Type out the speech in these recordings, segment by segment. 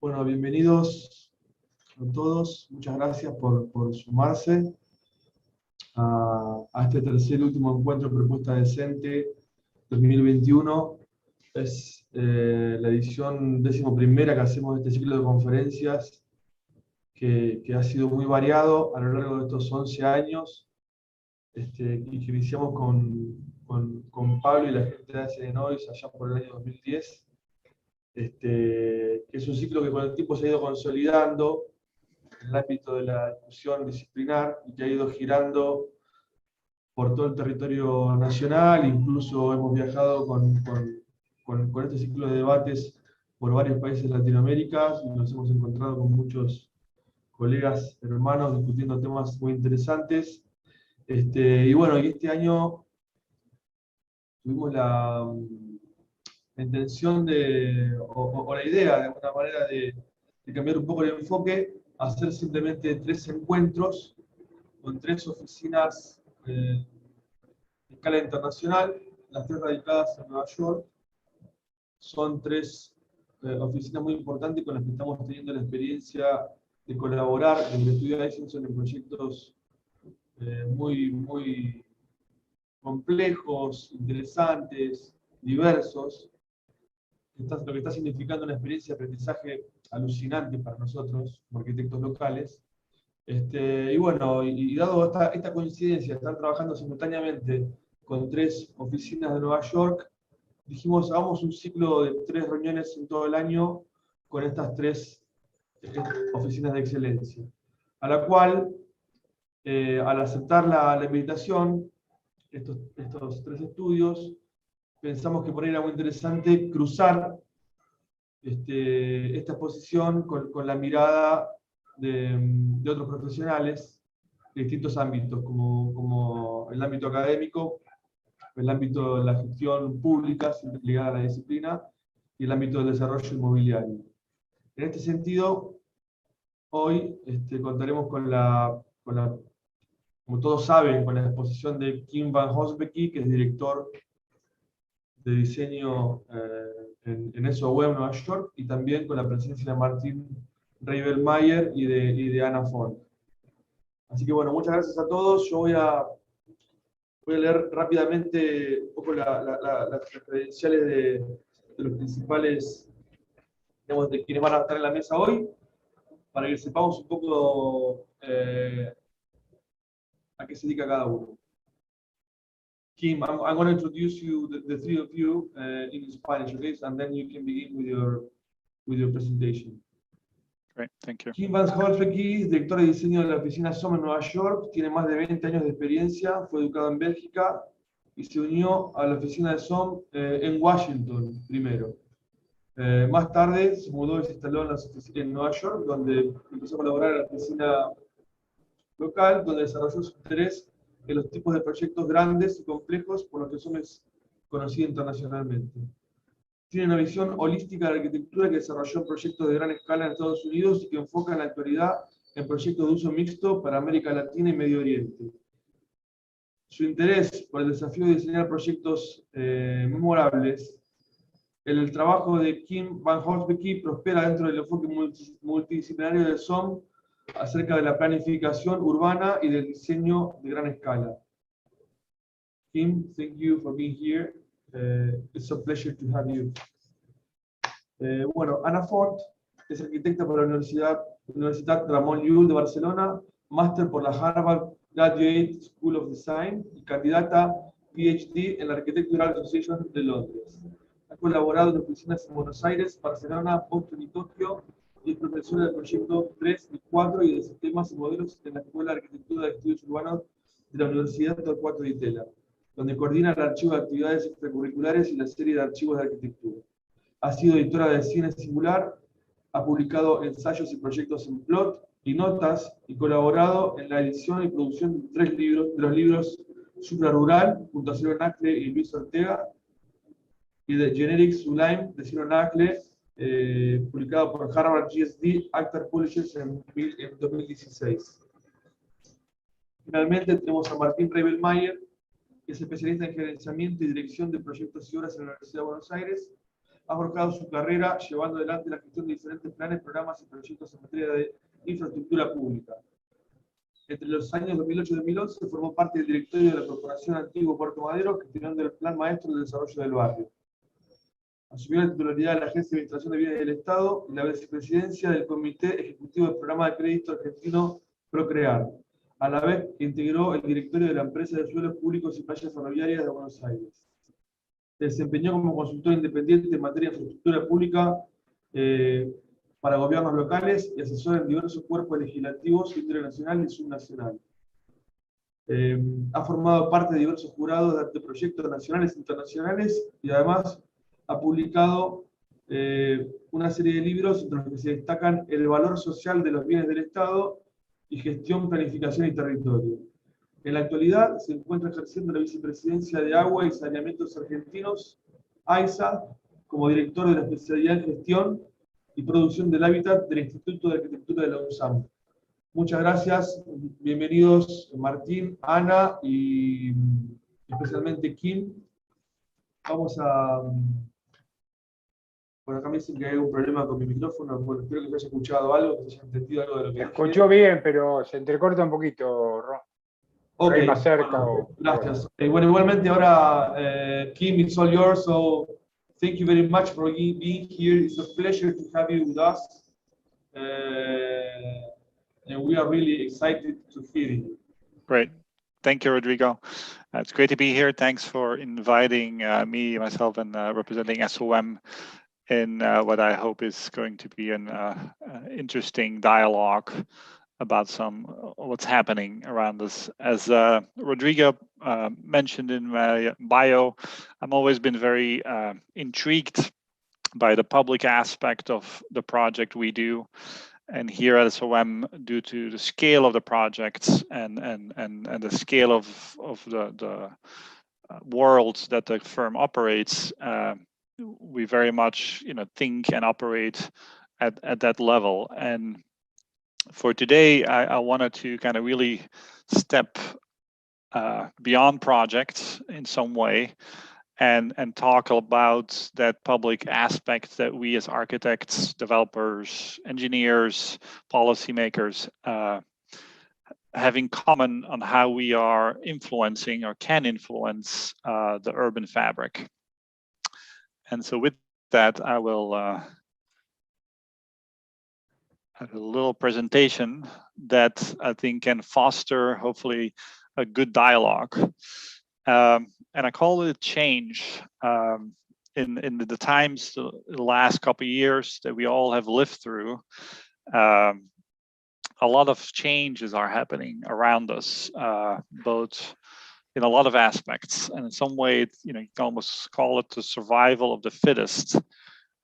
Bueno, bienvenidos a todos. Muchas gracias por sumarse a este tercer y último encuentro Propuesta Decente 2021. Es la edición 11ª que hacemos de este ciclo de conferencias que ha sido muy variado a lo largo de estos 11 años y que iniciamos con Pablo y la gente de ACNOIS allá por el año 2010. Que es un ciclo que con el tiempo se ha ido consolidando en el ámbito de la discusión disciplinar y que ha ido girando por todo el territorio nacional. Incluso hemos viajado con este ciclo de debates por varios países de Latinoamérica y nos hemos encontrado con muchos colegas, hermanos, discutiendo temas muy interesantes. Y bueno, y este año tuvimos la intención o la idea, de alguna manera, de cambiar un poco el enfoque, hacer simplemente 3 encuentros con 3 oficinas de escala internacional, las 3 radicadas en Nueva York. Son 3 oficinas muy importantes con las que estamos teniendo la experiencia de colaborar en el estudio de Eisenson en proyectos muy complejos, interesantes, diversos. Lo que está significando una experiencia de aprendizaje alucinante para nosotros, como arquitectos locales. Y bueno, y dado esta coincidencia, estar trabajando simultáneamente con 3 oficinas de Nueva York, dijimos, hagamos un ciclo de 3 reuniones en todo el año con estas 3 oficinas de excelencia. A la cual, al aceptar la invitación, estos 3 estudios, pensamos que por ahí era muy interesante cruzar esta exposición con la mirada de otros profesionales de distintos ámbitos, como el ámbito académico, el ámbito de la gestión pública, siempre ligada a la disciplina, y el ámbito del desarrollo inmobiliario. En este sentido, hoy contaremos como todos saben, con la exposición de Kim van Hosbeke, que es director de diseño en SOM Nueva York, y también con la presencia de Martín Reibelmayer y de Ana Font. Así que bueno, muchas gracias a todos. Yo voy a leer rápidamente un poco las credenciales de los principales, digamos, de quienes van a estar en la mesa hoy, para que sepamos un poco a qué se dedica cada uno. Kim, I'm going to introduce you, the 3 of you, in Spanish, okay? And then you can begin with your presentation. Great, thank you. Kim van Hosbeke es director de diseño de la oficina SOM en Nueva York, tiene más de 20 años de experiencia, fue educado en Bélgica y se unió a la oficina de SOM en Washington primero. Más tarde se mudó y se instaló en Nueva York, donde empezó a colaborar en la oficina local, donde desarrolló su interés en los tipos de proyectos grandes y complejos por los que SOM es conocido internacionalmente. Tiene una visión holística de la arquitectura que desarrolló proyectos de gran escala en Estados Unidos y que enfoca en la actualidad en proyectos de uso mixto para América Latina y Medio Oriente. Su interés por el desafío de diseñar proyectos memorables en el trabajo de Kim van Hosbeke prospera dentro del enfoque multidisciplinario del SOM acerca de la planificación urbana y del diseño de gran escala. Kim, thank you for being here. It's a pleasure to have you. Bueno, Ana Font es arquitecta por la Universitat Ramon Llull de Barcelona, máster por la Harvard Graduate School of Design y candidata PhD en la Architectural Association de Londres. Ha colaborado en oficinas en Buenos Aires, Barcelona, Boston y Tokio, y es profesora del proyecto 3 y 4 y de sistemas y modelos en la Escuela de Arquitectura de Estudios Urbanos de la Universidad Torcuato Di Itela, donde coordina el archivo de actividades extracurriculares y la serie de archivos de arquitectura. Ha sido editora de Cine Singular, ha publicado ensayos y proyectos en Plot y Notas, y colaborado en la edición y producción de los libros Suprarural, junto a Ciro Nacle y Luis Ortega, y de Generic Sublime, de Ciro Nacle, publicado por Harvard GSD Actor Publishers en 2016. Finalmente tenemos a Martín Reibelmayer, que es especialista en gerenciamiento y dirección de proyectos y obras en la Universidad de Buenos Aires, ha forjado su carrera llevando adelante la gestión de diferentes planes, programas y proyectos en materia de infraestructura pública. Entre los años 2008 y 2011 formó parte del directorio de la Corporación Antiguo Puerto Madero, gestionando el Plan Maestro de Desarrollo del Barrio. Asumió la titularidad de la Agencia de Administración de Bienes del Estado y la vicepresidencia del Comité Ejecutivo del Programa de Crédito Argentino Procrear, a la vez que integró el directorio de la Empresa de Suelos Públicos y Playas Ferroviarias de Buenos Aires. Se desempeñó como consultor independiente en materia de infraestructura pública para gobiernos locales y asesor en diversos cuerpos legislativos internacional y subnacional. Ha formado parte de diversos jurados de proyectos nacionales e internacionales y además ha publicado una serie de libros entre los que se destacan El valor social de los bienes del Estado y Gestión, Planificación y Territorio. En la actualidad se encuentra ejerciendo la vicepresidencia de Agua y Saneamientos Argentinos, AISA, como director de la especialidad en Gestión y Producción del Hábitat del Instituto de Arquitectura de la USAM. Muchas gracias, bienvenidos Martín, Ana y especialmente Kim. Vamos a... Bueno, acá me dicen que hay un problema con mi micrófono. Bueno, espero que se haya escuchado algo, que se haya entendido algo de lo que Se dije. escuchó bien, pero se entrecorta un poquito, Ron. Por ahí más cerca. Bueno, gracias. Bueno, igualmente ahora, Kim, it's all yours, so thank you very much for being here. It's a pleasure to have you with us. And we are really excited to hear you. Great. Thank you, Rodrigo. It's great to be here. Thanks for inviting me, myself, and representing SOM in what I hope is going to be an interesting dialogue about what's happening around us. As Rodrigo mentioned in my bio, I've always been very intrigued by the public aspect of the project we do. And here at SOM, due to the scale of the projects and the scale of the world that the firm operates, we very much think and operate at that level. And for today, I wanted to kind of really step beyond projects in some way and talk about that public aspect that we as architects, developers, engineers, policymakers have in common on how we are influencing or can influence the urban fabric. And so with that, I will have a little presentation that I think can foster, hopefully, a good dialogue. And I call it change. In the times, the last couple of years that we all have lived through, a lot of changes are happening around us, both in a lot of aspects. And in some way, you can almost call it the survival of the fittest.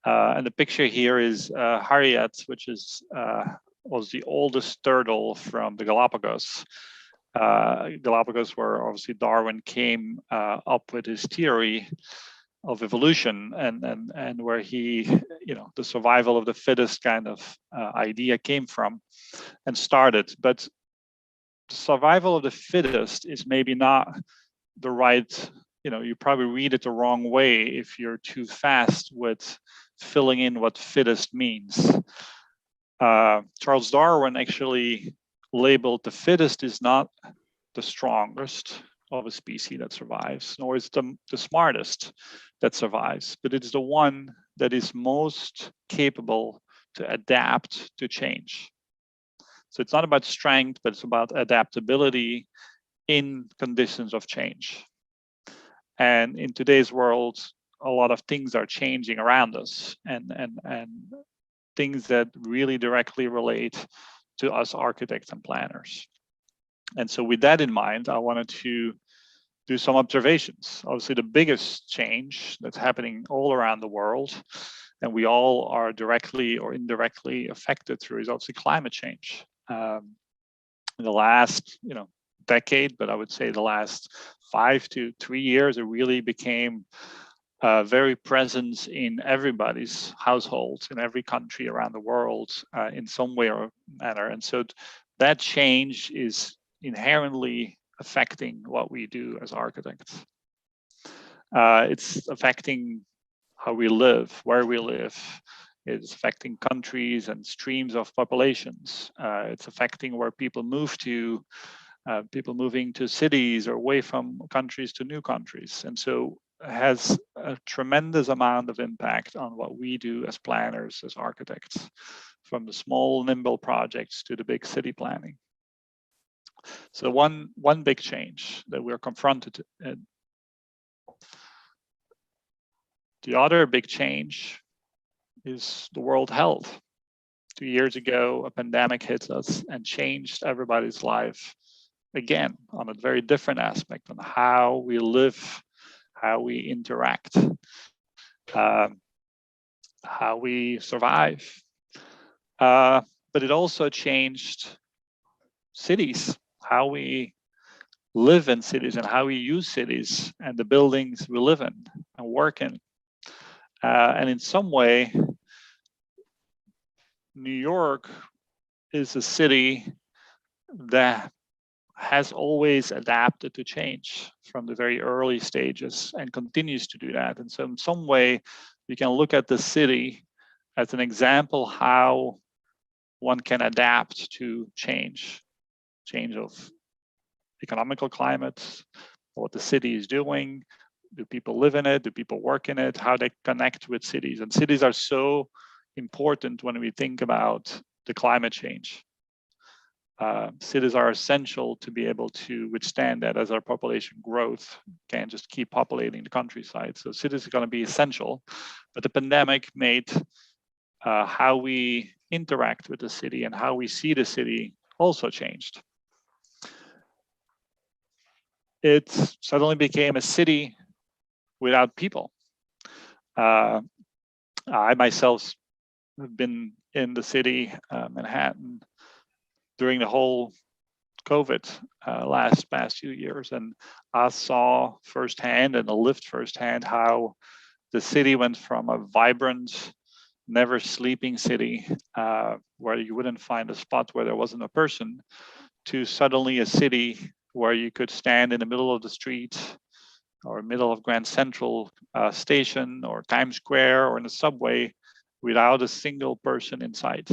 And the picture here is Harriet, which was the oldest turtle from the Galapagos. Galapagos, where obviously Darwin came up with his theory of evolution, and where he, the survival of the fittest kind of idea came from and started. But the survival of the fittest is maybe not the right, you probably read it the wrong way if you're too fast with filling in what fittest means. Charles Darwin actually labeled the fittest is not the strongest of a species that survives, nor is the smartest that survives, but it's the one that is most capable to adapt to change. So it's not about strength, but it's about adaptability in conditions of change. And in today's world, a lot of things are changing around us, and things that really directly relate to us architects and planners. And so with that in mind, I wanted to do some observations. Obviously, the biggest change that's happening all around the world, and we all are directly or indirectly affected through, is obviously climate change. In the last, decade, but I would say the last 5 to 3 years, it really became very present in everybody's households in every country around the world in some way or manner. And so that change is inherently affecting what we do as architects. It's affecting how we live, where we live. It's affecting countries and streams of populations. It's affecting where people move to, people moving to cities or away from countries to new countries. And so it has a tremendous amount of impact on what we do as planners, as architects, from the small, nimble projects to the big city planning. So one big change that we're confronted with. The other big change is the world health. 2 years ago, a pandemic hit us and changed everybody's life again on a very different aspect on how we live, how we interact, how we survive. But it also changed cities, how we live in cities and how we use cities and the buildings we live in and work in. And in some way, New York is a city that has always adapted to change from the very early stages and continues to do that. And so in some way, you can look at the city as an example how one can adapt to change of economical climate, what the city is doing, do people live in it, do people work in it, how they connect with cities. And cities are so important when we think about the climate change. Cities are essential to be able to withstand that as our population growth can't just keep populating the countryside. So cities are going to be essential, but the pandemic made how we interact with the city and how we see the city also changed. It suddenly became a city without people. I myself have been in the city, Manhattan, during the whole COVID past few years, and I saw firsthand and lived firsthand how the city went from a vibrant, never sleeping city where you wouldn't find a spot where there wasn't a person, to suddenly a city where you could stand in the middle of the street or middle of Grand Central Station or Times Square or in the subway without a single person inside.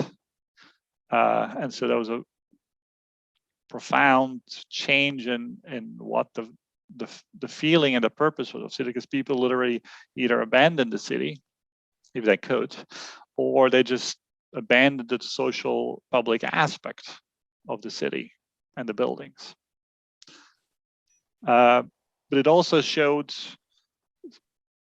And so there was a profound change in what the feeling and the purpose of the city, because people literally either abandoned the city if they could, or they just abandoned the social public aspect of the city and the buildings. But it also showed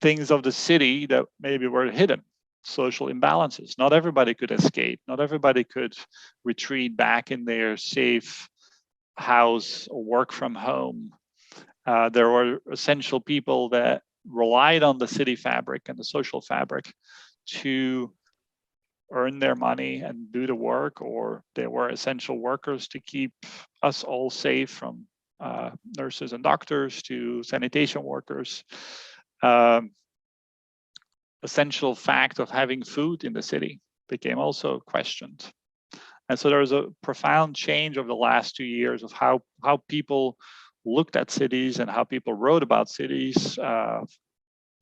things of the city that maybe were hidden, social imbalances. Not everybody could escape. Not everybody could retreat back in their safe house or work from home. There were essential people that relied on the city fabric and the social fabric to earn their money and do the work, or they were essential workers to keep us all safe, from nurses and doctors to sanitation workers. Essential fact of having food in the city became also questioned. And so there was a profound change over the last 2 years of how people looked at cities and how people wrote about cities, to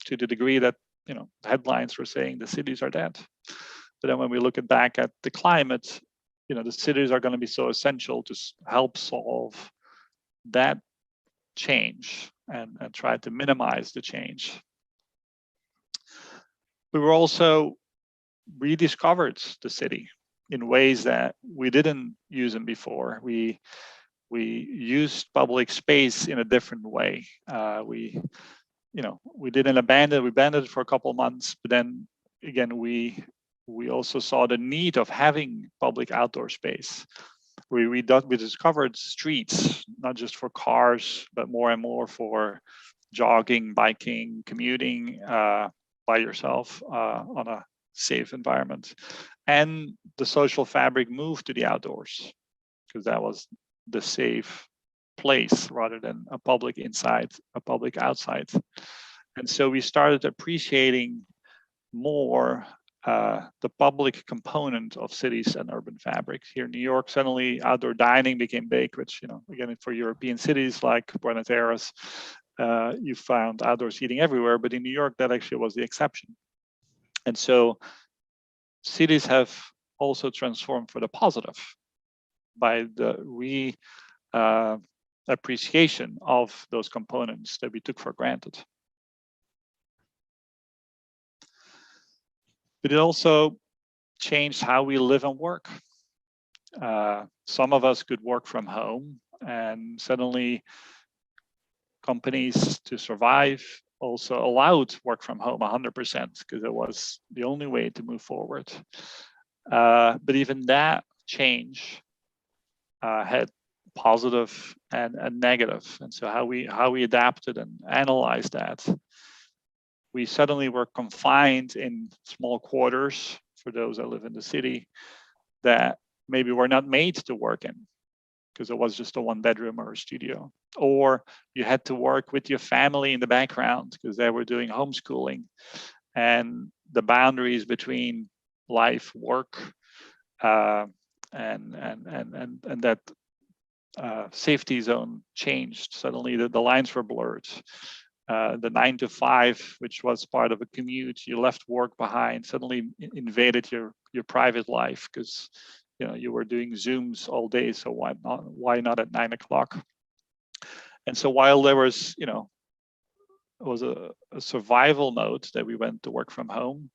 the degree that, you know, headlines were saying the cities are dead. But then when we look back at the climate, you know, the cities are going to be so essential to help solve that change and try to minimize the change. We were also rediscovered the city in ways that we didn't use them before. We used public space in a different way. We didn't abandon. We abandoned it for a couple of months, but then again, we also saw the need of having public outdoor space. We discovered streets, not just for cars, but more and more for jogging, biking, commuting by yourself on a safe environment. And the social fabric moved to the outdoors because that was the safe place rather than a public inside, a public outside. And so we started appreciating more the public component of cities and urban fabric. Here in New York, suddenly outdoor dining became big, which, you know, again, for European cities like Buenos Aires, you found outdoor seating everywhere, but in New York, that actually was the exception. And so cities have also transformed for the positive by the appreciation of those components that we took for granted. But it also changed how we live and work. Some of us could work from home, and suddenly companies to survive also allowed work from home 100% because it was the only way to move forward. But even that change had positive and negative. And so how we adapted and analyzed that, we suddenly were confined in small quarters for those that live in the city that maybe were not made to work in because it was just a 1-bedroom or a studio. Or you had to work with your family in the background because they were doing homeschooling, and the boundaries between life, work, and that safety zone changed. Suddenly the lines were blurred. The 9 to 5, which was part of a commute, you left work behind, suddenly invaded your private life because you were doing Zooms all day. So why not at 9 o'clock? And so while there was, it was a survival mode that we went to work from home,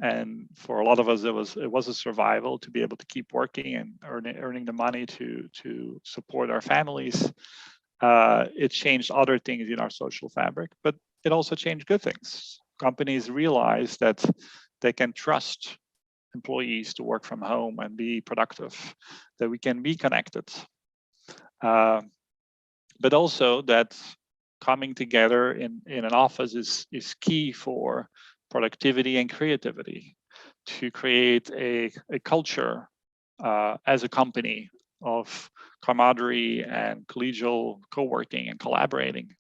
and for a lot of us, it was a survival to be able to keep working and earning the money to support our families. It changed other things in our social fabric, but it also changed good things. Companies realized that they can trust employees to work from home and be productive, that we can be connected, but also that coming together in an office is key for productivity and creativity, to create a culture as a company of camaraderie and collegial co-working and collaborating,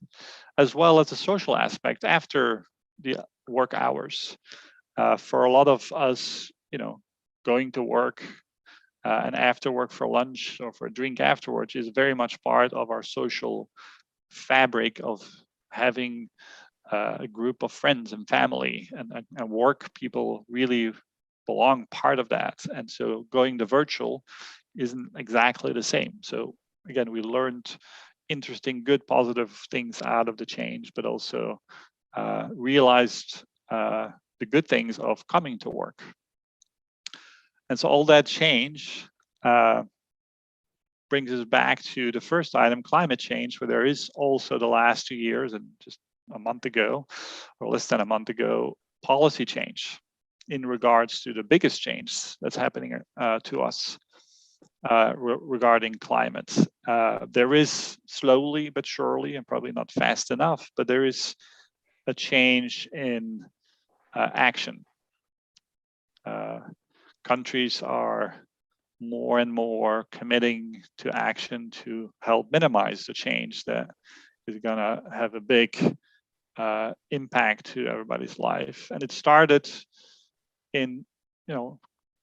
as well as the social aspect after the work hours. For a lot of us, going to work and after work for lunch or for a drink afterwards is very much part of our social fabric of having a group of friends and family, and work people really belong part of that. And so going to virtual isn't exactly the same. So again, we learned interesting, good, positive things out of the change, but also realized the good things of coming to work. And so all that change brings us back to the first item, climate change, where there is also the last 2 years and just a month ago, or less than a month ago, policy change in regards to the biggest change that's happening to us regarding climate. There is slowly but surely, and probably not fast enough, but there is a change in action. Countries are more and more committing to action to help minimize the change that is going to have a big impact to everybody's life. And it started in,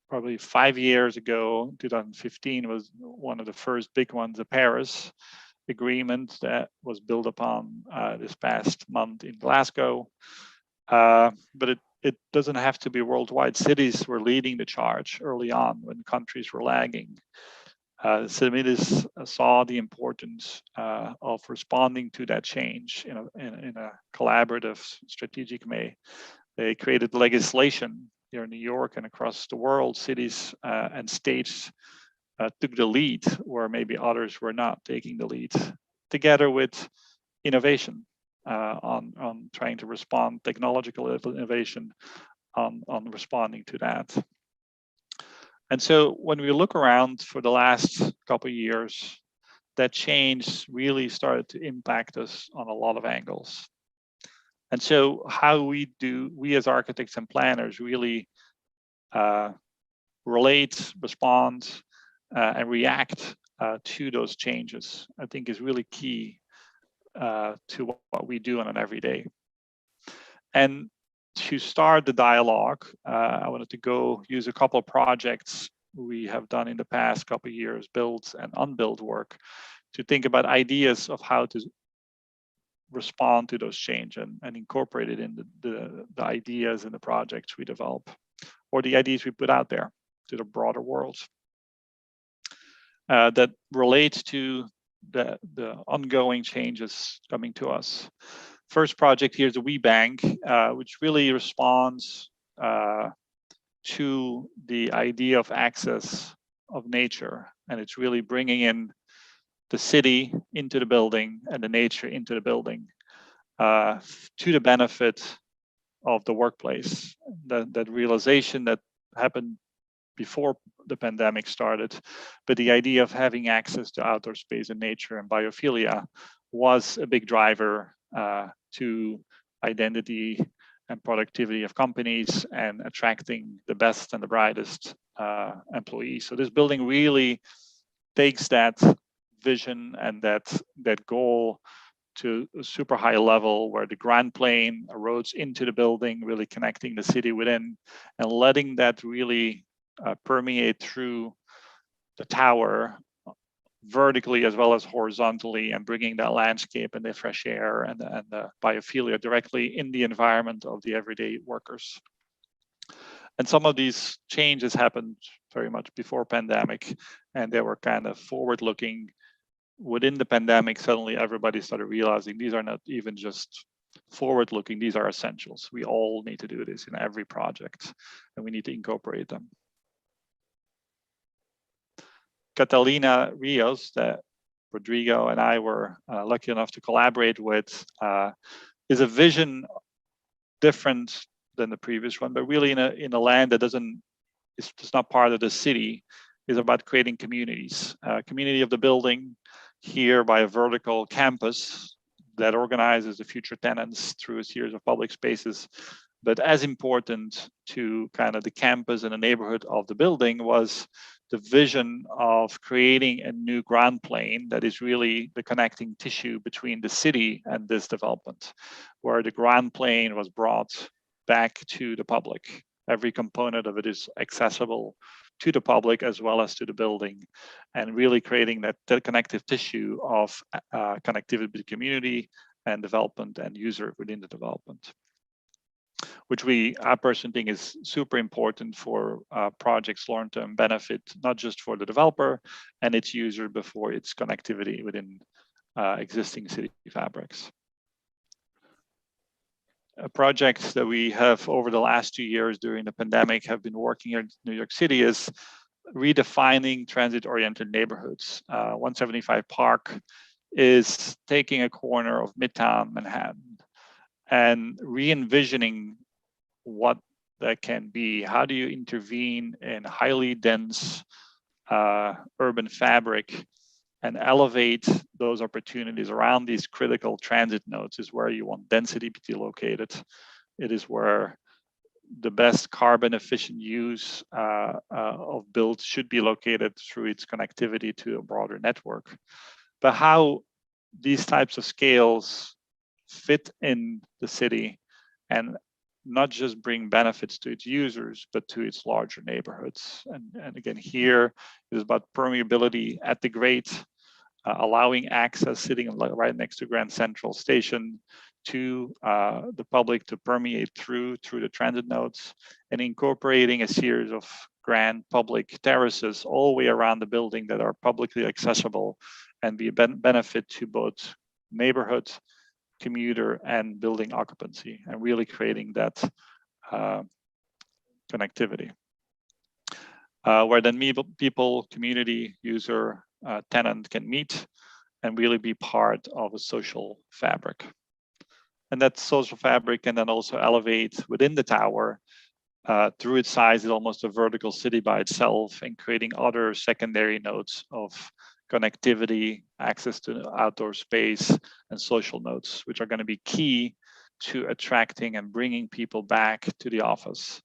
probably 5 years ago. 2015 was one of the first big ones, the Paris Agreement that was built upon this past month in Glasgow. But it doesn't have to be worldwide. Cities were leading the charge early on when countries were lagging. Cities saw the importance of responding to that change in a collaborative, strategic way. They created legislation here in New York and across the world. Cities and states took the lead where maybe others were not taking the lead, together with innovation on trying to respond, technological innovation on responding to that. And so when we look around for the last couple of years, that change really started to impact us on a lot of angles. And so how we as architects and planners really relate, respond, and react to those changes, I think is really key to what we do on an everyday. And to start the dialogue, I wanted to use a couple of projects we have done in the past couple of years, built and unbuilt work, to think about ideas of how to respond to those changes and incorporate it in the ideas and the projects we develop, or the ideas we put out there to the broader world that relate to the ongoing changes coming to us. First project here is the WeBank, which really responds to the idea of access of nature, and it's really bringing in the city into the building and the nature into the building to the benefit of the workplace. That realization that happened before the pandemic started, but the idea of having access to outdoor space and nature and biophilia was a big driver to identity and productivity of companies and attracting the best and the brightest employees. So this building really takes that vision and that goal to a super high level, where the grand plane erodes into the building, really connecting the city within, and letting that really permeate through the tower vertically as well as horizontally, and bringing that landscape and the fresh air and the biophilia directly in the environment of the everyday workers. And some of these changes happened very much before pandemic, and they were kind of forward-looking. Within the pandemic, suddenly everybody started realizing these are not even just forward-looking, these are essentials. We all need to do this in every project, and we need to incorporate them. Catalina Rios, that Rodrigo and I were lucky enough to collaborate with, is a vision different than the previous one, but really in a land that is not part of the city, is about creating communities. Community of the building here by a vertical campus that organizes the future tenants through a series of public spaces. But as important to kind of the campus and the neighborhood of the building was the vision of creating a new ground plane that is really the connecting tissue between the city and this development, where the ground plane was brought back to the public. Every component of it is accessible to the public as well as to the building, and really creating that connective tissue of connectivity with the community and development and user within the development, which I personally think is super important for projects' long-term benefit, not just for the developer and its user, but for its connectivity within existing city fabrics. A project that we have over the last 2 years during the pandemic have been working here in New York City is redefining transit-oriented neighborhoods. 175 Park is taking a corner of Midtown Manhattan and re-envisioning what that can be. How do you intervene in highly dense urban fabric and elevate those opportunities around these critical transit nodes? Is where you want density to be located. It is where the best carbon efficient use of builds should be located through its connectivity to a broader network. But how these types of scales fit in the city and not just bring benefits to its users, but to its larger neighborhoods. And again, here it is about permeability at the grade, allowing access sitting right next to Grand Central Station to the public to permeate through the transit nodes, and incorporating a series of grand public terraces all the way around the building that are publicly accessible and be a benefit to both neighborhood, commuter, and building occupancy, and really creating that connectivity. Where then people, community, user, tenant can meet and really be part of a social fabric. And that social fabric can then also elevate within the tower. Through its size, is almost a vertical city by itself, and creating other secondary nodes of connectivity, access to outdoor space, and social nodes, which are going to be key to attracting and bringing people back to the office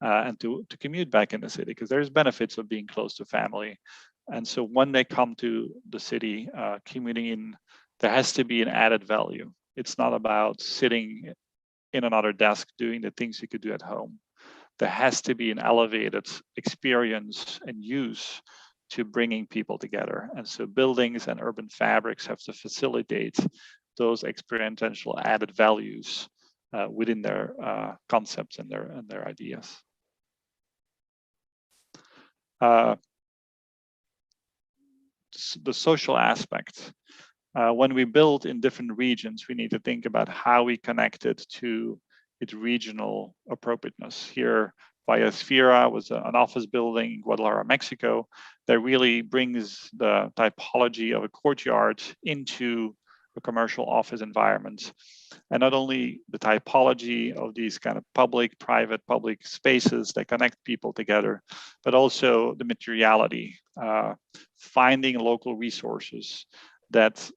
and to commute back in the city, because there's benefits of being close to family. And so when they come to the city, commuting in, there has to be an added value. It's not about sitting in another desk doing the things you could do at home. There has to be an elevated experience and use to bringing people together. And so buildings and urban fabrics have to facilitate those experiential added values within their concepts and their ideas. The social aspect. When we build in different regions, we need to think about how we connect it to its regional appropriateness. Here, Biosphere was an office building in Guadalajara, Mexico, that really brings the typology of a courtyard into a commercial office environment. And not only the typology of these kind of public spaces that connect people together, but also the materiality, finding local resources that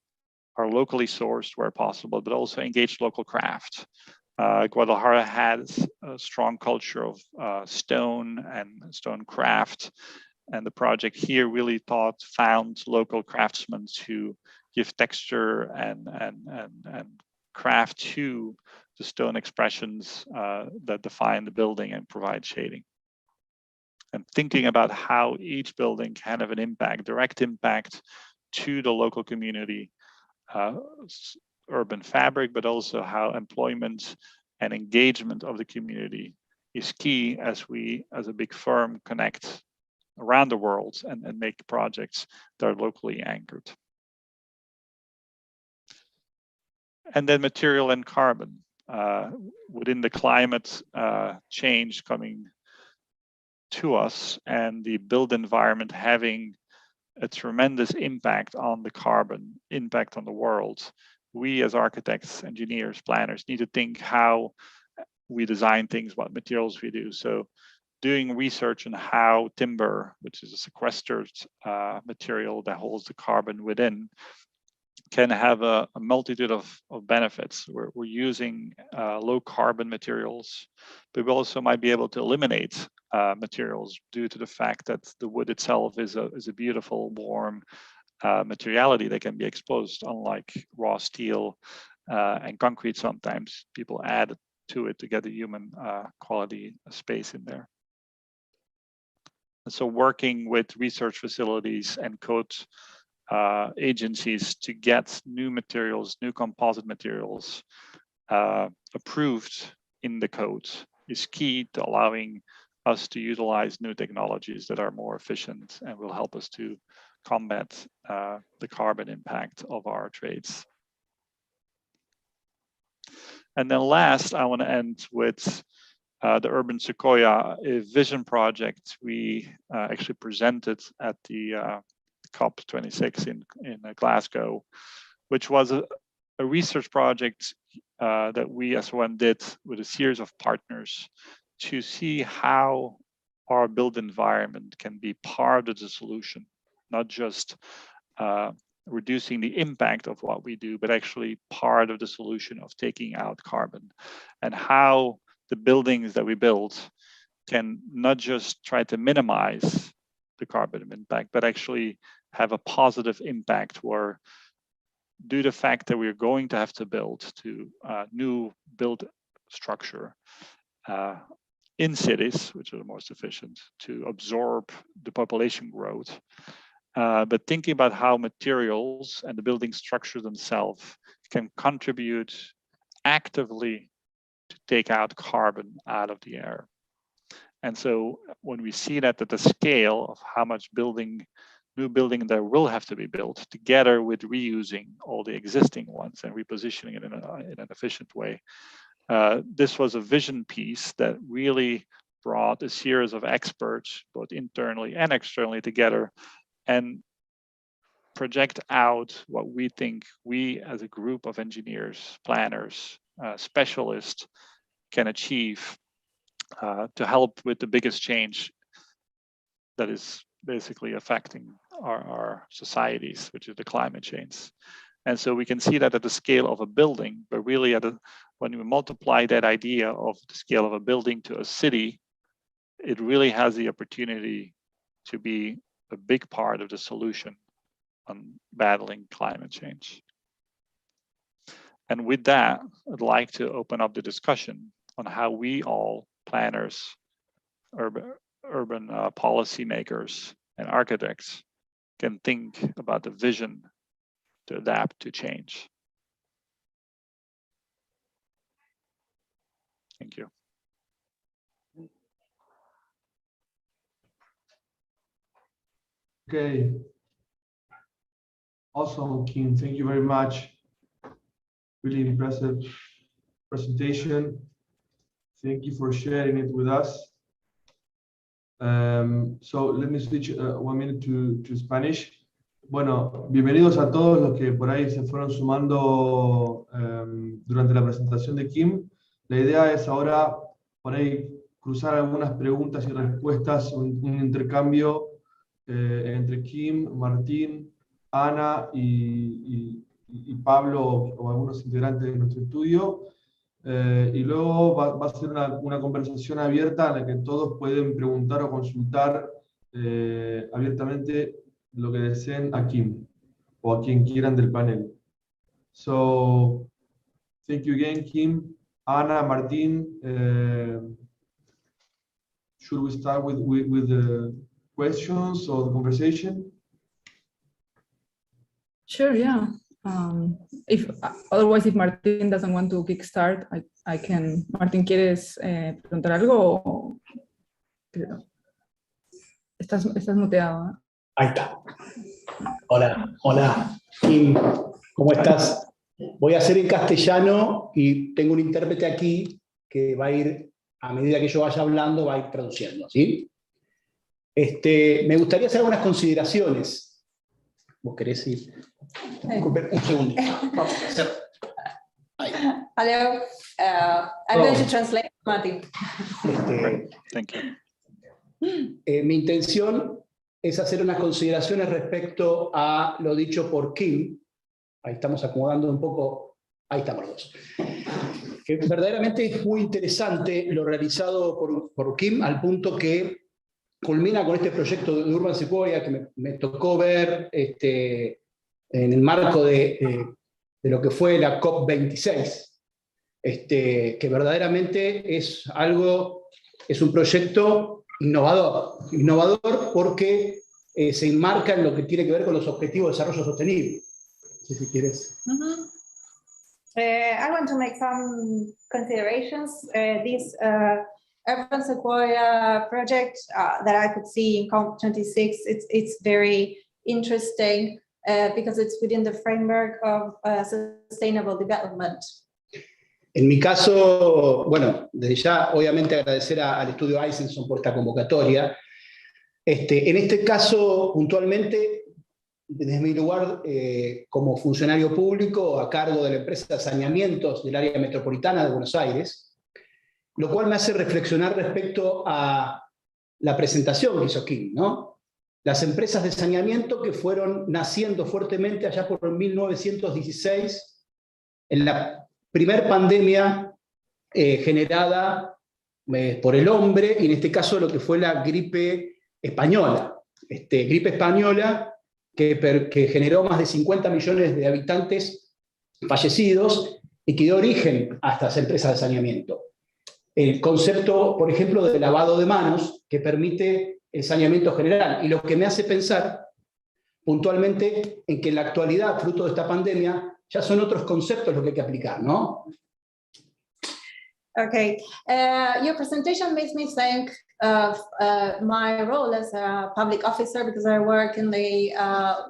are locally sourced where possible, but also engage local craft. Guadalajara has a strong culture of stone and stone craft. And the project here really found local craftsmen to give texture and craft to the stone expressions that define the building and provide shading. And thinking about how each building can have an impact, direct impact to the local community, urban fabric, but also how employment and engagement of the community is key as we, as a big firm, connect around the world and make projects that are locally anchored. And then material and carbon. Within the climate change coming to us and the built environment having a tremendous impact on the carbon, impact on the world, we as architects, engineers, planners need to think how we design things, what materials we do. So doing research on how timber, which is a sequestered material that holds the carbon within, can have a multitude of benefits. We're using low carbon materials, but we also might be able to eliminate materials due to the fact that the wood itself is a beautiful, warm materiality that can be exposed, unlike raw steel and concrete. Sometimes people add to it to get the human quality space in there. And so working with research facilities and code agencies to get new materials, new composite materials approved in the code is key to allowing us to utilize new technologies that are more efficient and will help us to combat the carbon impact of our trades. And then last, I want to end with the Urban Sequoia, a vision project we actually presented at the COP26 in Glasgow, which was a research project that we as one did with a series of partners to see how our built environment can be part of the solution, not just reducing the impact of what we do, but actually part of the solution of taking out carbon, and how the buildings that we build can not just try to minimize the carbon impact, but actually have a positive impact where, due to the fact that we're going to have to build to new build structure in cities, which are the most efficient to absorb the population growth, but thinking about how materials and the building structure themselves can contribute actively to take out carbon out of the air. And so when we see that at the scale of how much new building there will have to be built, together with reusing all the existing ones and repositioning it in an efficient way, this was a vision piece that really brought a series of experts, both internally and externally, together and project out what we think we as a group of engineers, planners, specialists can achieve to help with the biggest change that is basically affecting our societies, which is the climate change. And so we can see that at the scale of a building, but really when we multiply that idea of the scale of a building to a city, it really has the opportunity to be a big part of the solution on battling climate change. And with that, I'd like to open up the discussion on how we all, planners, urban policymakers, and architects, can think about the vision to adapt to change. Thank you. Okay. Awesome, Kim. Thank you very much. Really impressive presentation. Thank you for sharing it with us. So let me switch 1 minute to Spanish. Bueno, bienvenidos a todos los que por ahí se fueron sumando durante la presentación de Kim. La idea es ahora por ahí cruzar algunas preguntas y respuestas, un intercambio entre Kim, Martín, Ana y Pablo o algunos integrantes de nuestro estudio. Y luego va a ser una conversación abierta en la que todos pueden preguntar o consultar abiertamente lo que deseen a Kim o a quien quieran del panel. So, thank you again, Kim. Ana, Martín, should we start with the questions or the conversation? Sure, yeah. If otherwise, if Martin doesn't want to kickstart, I can. Martín, ¿quieres preguntar algo? Estás muteado, ¿eh? Ahí está. Hola, Kim, ¿cómo estás? Voy a hacer en castellano y tengo un intérprete aquí que va a ir, a medida que yo vaya hablando, va a ir traduciendo, ¿sí? Me gustaría hacer algunas consideraciones. ¿Vos querés ir? Un segundo. Vamos a hacer. Ahí. Hello, I'm going to translate, Martin. Thank you. Mi intención es hacer unas consideraciones respecto a lo dicho por Kim. Ahí estamos acomodando un poco. Ahí estamos los dos. Que verdaderamente es muy interesante lo realizado por Kim, al punto que culmina con este proyecto de Urban Sequoia que me tocó ver en el marco de lo que fue la COP26, que verdaderamente es un proyecto innovador porque se enmarca en lo que tiene que ver con los objetivos de desarrollo sostenible. No sé si quieres. I want to make some considerations. This Urban Sequoia project that I could see in COP26, it's very interesting because it's within the framework of sustainable development. En mi caso, bueno, desde ya obviamente agradecer al estudio Eisenson por esta convocatoria. En este caso, puntualmente, desde mi lugar como funcionario público a cargo de la empresa de saneamientos del área metropolitana de Buenos Aires, lo cual me hace reflexionar respecto a la presentación que hizo Kim, ¿no? Las empresas de saneamiento que fueron naciendo fuertemente allá por 1916, en la primer pandemia generada por el hombre, y en este caso lo que fue la gripe española. Gripe española que generó más de 50 millones de habitantes fallecidos y que dio origen a estas empresas de saneamiento. El concepto, por ejemplo, de lavado de manos, que permite el saneamiento general, y lo que me hace pensar puntualmente en que en la actualidad, fruto de esta pandemia, ya son otros conceptos los que hay que aplicar, ¿no? Okay, your presentation makes me think of my role as a public officer because I work in the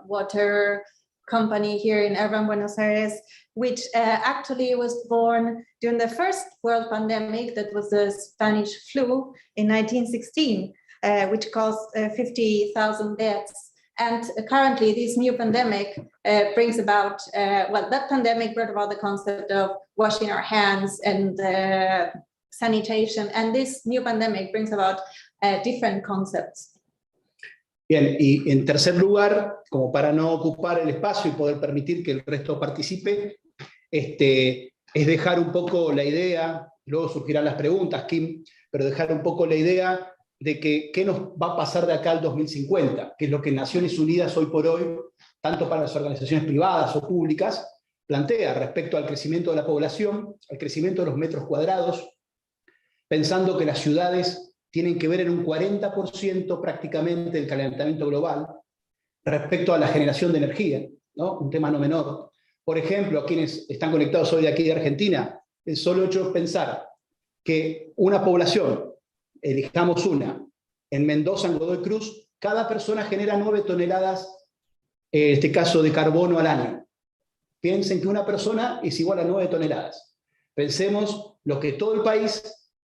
water company here in urban Buenos Aires, which actually was born during the first world pandemic, that was the Spanish flu in 1916, which caused 50,000 deaths. And currently, this new pandemic brings about, well, that pandemic brought about the concept of washing our hands and sanitation. And this new pandemic brings about different concepts. Bien, y en tercer lugar, como para no ocupar el espacio y poder permitir que el resto participe, es dejar un poco la idea, luego surgirán las preguntas, Kim, pero dejar un poco la idea de que qué nos va a pasar de acá al 2050, que es lo que Naciones Unidas hoy por hoy, tanto para las organizaciones privadas o públicas, plantea respecto al crecimiento de la población, al crecimiento de los metros cuadrados, pensando que las ciudades tienen que ver en un 40% prácticamente del calentamiento global respecto a la generación de energía, ¿no? Un tema no menor. Por ejemplo, a quienes están conectados hoy de aquí de Argentina, el solo hecho de pensar que una población, elijamos una, en Mendoza, en Godoy Cruz, cada persona genera 9 toneladas, en este caso, de carbono al año. Piensen que una persona es igual a 9 toneladas. Pensemos lo que todo el país,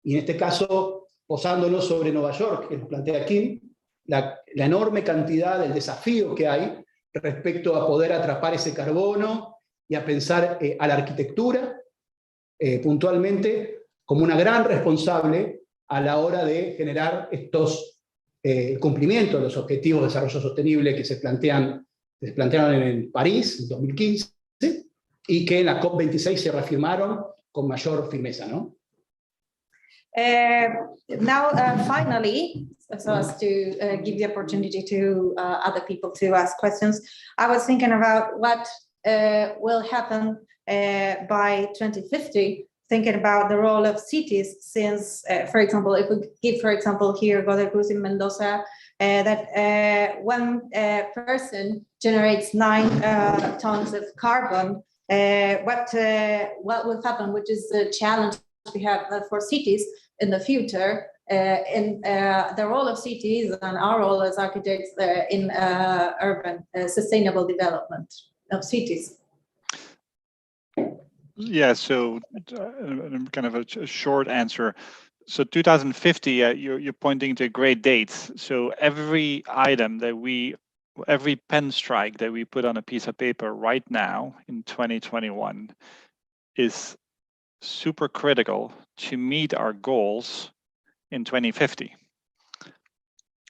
y en este caso, posándonos sobre Nueva York, que nos plantea Kim, la enorme cantidad, el desafío que hay respecto a poder atrapar ese carbono y a pensar a la arquitectura, puntualmente, como una gran responsable a la hora de generar estos cumplimientos de los objetivos de desarrollo sostenible que se plantearon en París en 2015 y que en la COP26 se reafirmaron con mayor firmeza, ¿no? Now, finally, so as to give the opportunity to other people to ask questions, I was thinking about what will happen by 2050, thinking about the role of cities, since, for example, if we give, for example, here, Godoy Cruz in Mendoza, that one person generates 9 tons of carbon, what will happen, which is the challenge we have for cities in the future, in the role of cities and our role as architects in urban sustainable development of cities. Yeah, so kind of a short answer. So 2050, you're pointing to great dates. So every item that every pen strike that we put on a piece of paper right now in 2021 is super critical to meet our goals in 2050.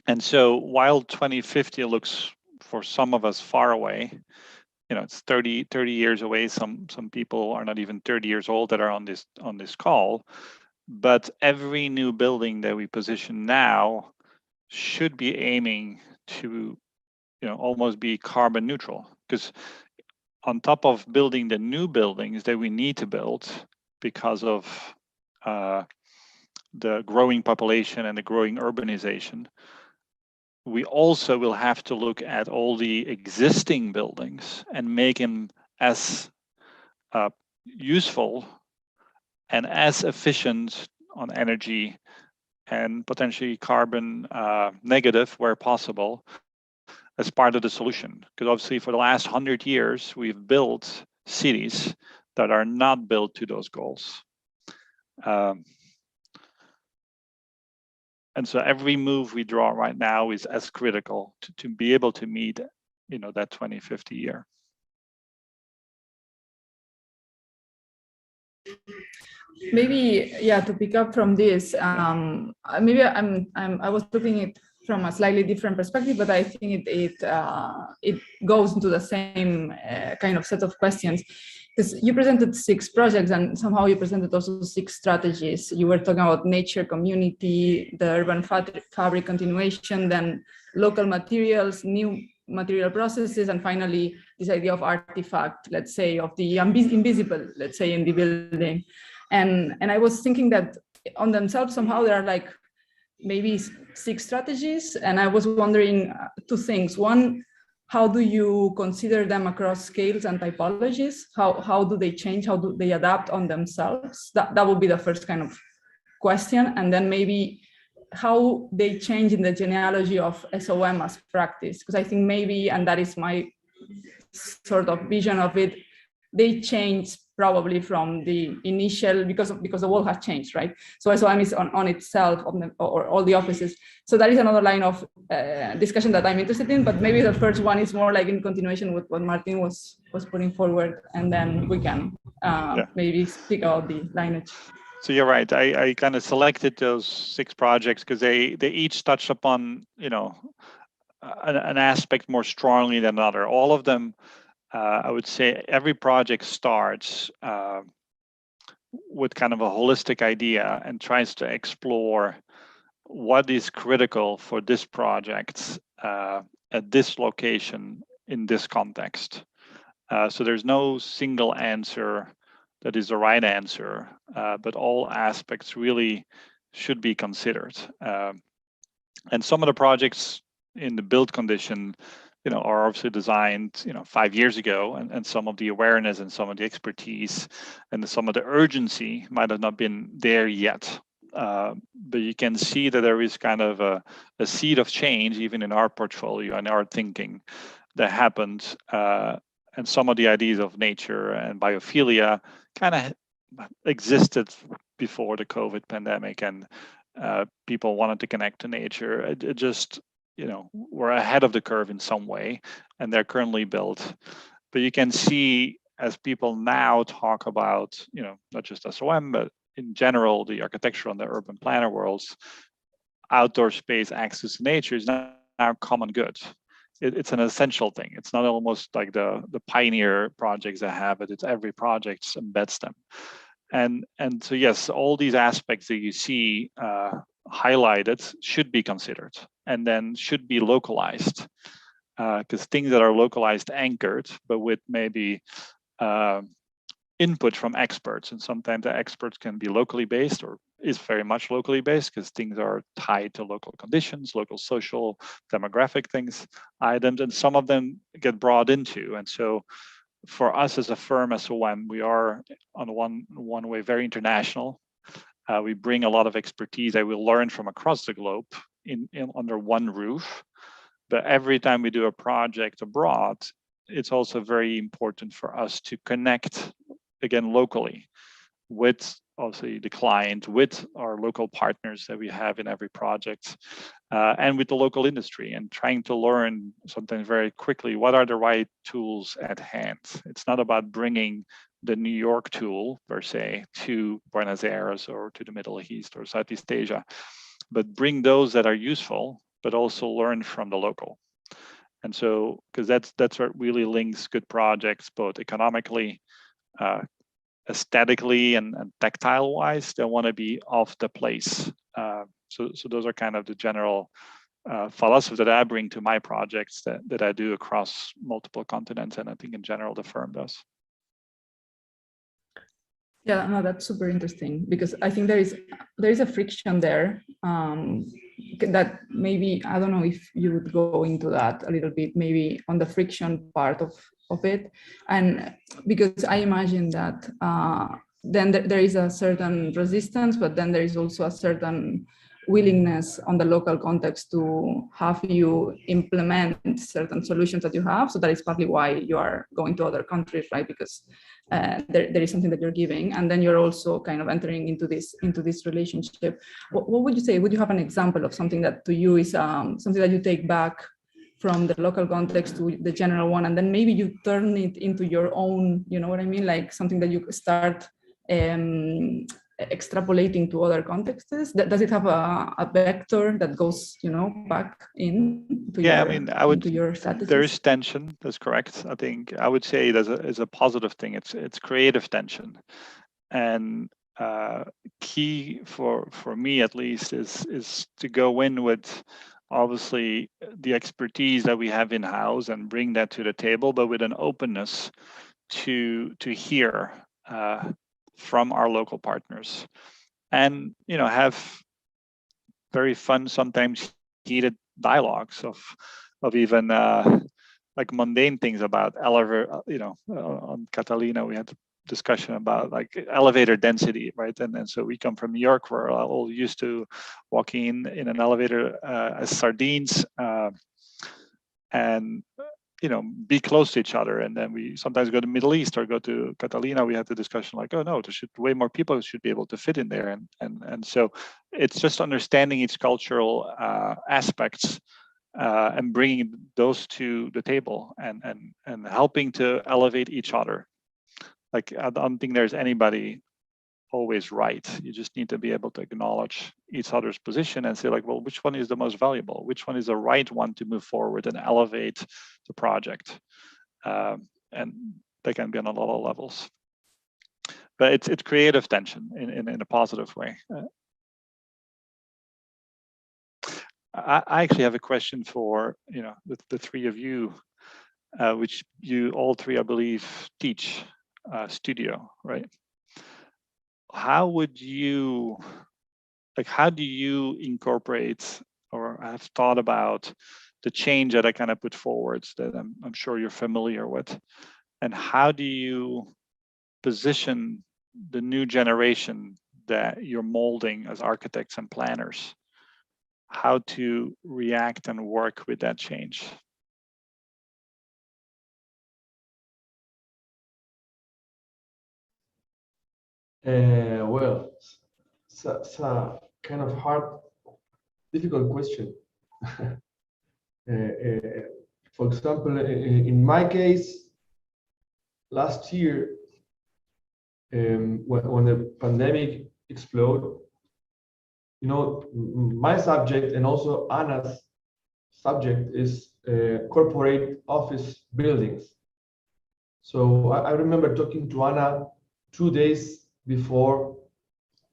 And so while 2050 looks for some of us far away, it's 30 years away. Some people are not even 30 years old that are on this call, but every new building that we position now should be aiming to almost be carbon neutral, because on top of building the new buildings that we need to build because of the growing population and the growing urbanization, we also will have to look at all the existing buildings and make them as useful and as efficient on energy and potentially carbon negative where possible as part of the solution. Because obviously for the last 100 years, we've built cities that are not built to those goals. And so every move we draw right now is as critical to be able to meet, that 2050 year. Maybe, yeah, to pick up from this, maybe I was looking at it from a slightly different perspective, but I think it goes into the same kind of set of questions. Because you presented 6 projects and somehow you presented also 6 strategies. You were talking about nature, community, the urban fabric continuation, then local materials, new material processes, and finally this idea of artifact, let's say, of the invisible, let's say, in the building. And I was thinking that on themselves somehow there are like maybe 6 strategies, and I was wondering 2 things. One, how do you consider them across scales and typologies? How do they change? How do they adapt on themselves? That would be the first kind of question. And then maybe how they change in the genealogy of SOM as practice. Because I think maybe, and that is my sort of vision of it, they change probably from the initial, because the world has changed, right? So SOM is on itself, or all the offices. So that is another line of discussion that I'm interested in, but maybe the first one is more like in continuation with what Martin was putting forward, and then we can maybe speak about the lineage. So you're right. I kind of selected those 6 projects because they each touch upon, an aspect more strongly than another. All of them, I would say every project starts with kind of a holistic idea and tries to explore what is critical for this project at this location in this context. So there's no single answer that is the right answer, but all aspects really should be considered. And some of the projects in the build condition, are obviously designed, 5 years ago, and some of the awareness and some of the expertise and some of the urgency might have not been there yet. But you can see that there is kind of a seed of change, even in our portfolio and our thinking, that happened. And some of the ideas of nature and biophilia kind of existed before the COVID pandemic, and people wanted to connect to nature. It just, we're ahead of the curve in some way, and they're currently built. But you can see as people now talk about, not just SOM, but in general, the architecture and the urban planner worlds, outdoor space access to nature is now common good. It's an essential thing. It's not almost like the pioneer projects that have it. It's every project embeds them. And so yes, all these aspects that you see highlighted should be considered, and then should be localized, because things that are localized anchored, but with maybe input from experts, and sometimes the experts can be locally based or is very much locally based because things are tied to local conditions, local social demographic items, and some of them get brought into. And so for us as a firm, SOM, we are on one way very international. We bring a lot of expertise that we learn from across the globe in under one roof. But every time we do a project abroad, it's also very important for us to connect again locally with obviously the client, with our local partners that we have in every project, and with the local industry, and trying to learn sometimes very quickly what are the right tools at hand. It's not about bringing the New York tool per se to Buenos Aires or to the Middle East or Southeast Asia, but bring those that are useful, but also learn from the local. And so, because that's what really links good projects, both economically, aesthetically, and tactile wise. They want to be off the place. So those are kind of the general philosophy that I bring to my projects that I do across multiple continents, and I think in general the firm does. Yeah, no, that's super interesting, because I think there is a friction there that maybe, I don't know if you would go into that a little bit, maybe on the friction part of it. And because I imagine that then there is a certain resistance, but then there is also a certain willingness on the local context to have you implement certain solutions that you have. So that is partly why you are going to other countries, right? Because there is something that you're giving, and then you're also kind of entering into this relationship. What would you say? Would you have an example of something that to you is something that you take back from the local context to the general one, and then maybe you turn it into your own, you know what I mean? Like something that you start extrapolating to other contexts? Does it have a vector that goes, back in to your strategies? There is tension. That's correct. I think I would say it as a positive thing. It's creative tension, and key for me at least is to go in with obviously the expertise that we have in-house and bring that to the table, but with an openness to hear from our local partners, and have very fun, sometimes heated dialogues of even like mundane things about elevator. On Catalina we had a discussion about like elevator density, right? And so we come from New York, where we're all used to walking in an elevator as sardines, and be close to each other. And then we sometimes go to the Middle East or go to Catalina. We had the discussion like, oh no, there should way more people should be able to fit in there. And so it's just understanding its cultural aspects and bringing those to the table and helping to elevate each other. Like, I don't think there's anybody always right. You just need to be able to acknowledge each other's position and say like, well, which one is the most valuable? Which one is the right one to move forward and elevate the project? And they can be on a lot of levels. But it's creative tension in a positive way. I actually have a question for the three of you, which you all three, I believe, teach studio, right? How do you incorporate or have thought about change that I kind of put forwards that I'm sure you're familiar with. And how do you position the new generation that you're molding as architects and planners, how to react and work with that change? Well, it's a kind of hard, difficult question. For example, in my case, last year, when the pandemic exploded, you know, my subject and also Anna's subject is corporate office buildings. So I remember talking to Anna 2 days before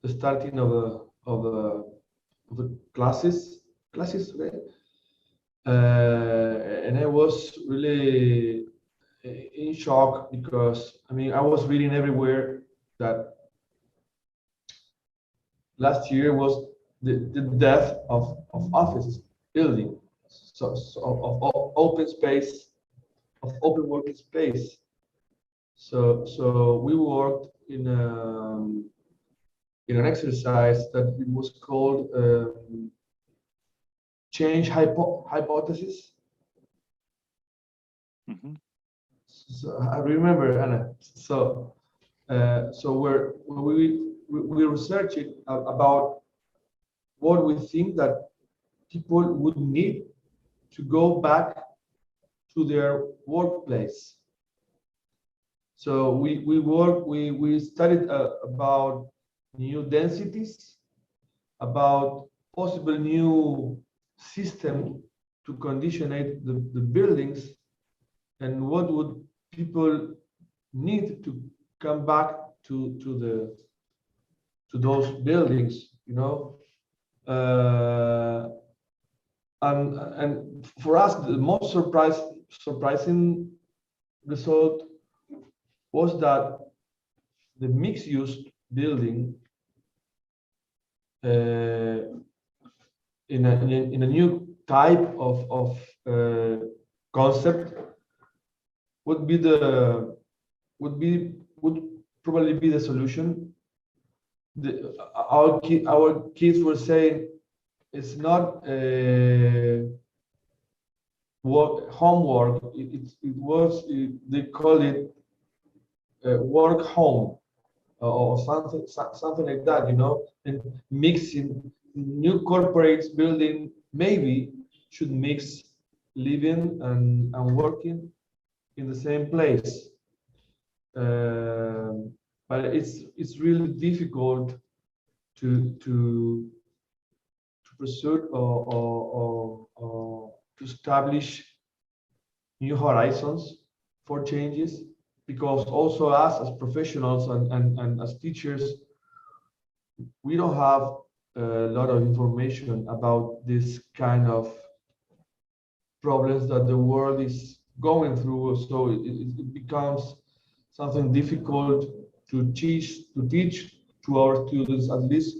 the starting of the classes, right? And I was really in shock because, I mean, I was reading everywhere that last year was the death of offices building, so of open space, of open working space. So we worked in an exercise that it was called change hypothesis. Mm-hmm. So I remember, Anna. So we researched about what we think that people would need to go back to their workplace. So we studied about new densities, about possible new system to conditionate the buildings, and what would people need to come back to those buildings, you know. And for us, the most surprising result was that the mixed-use building in a new type of concept would probably be the solution. Our kids were saying it's not homework. They call it work home or something like that, you know. And mixing new corporates building maybe should mix living and working in the same place. But it's really difficult to pursue or to establish new horizons for changes, because also us as professionals and as teachers, we don't have a lot of information about this kind of problems that the world is going through. So it becomes something difficult to teach to our students, at least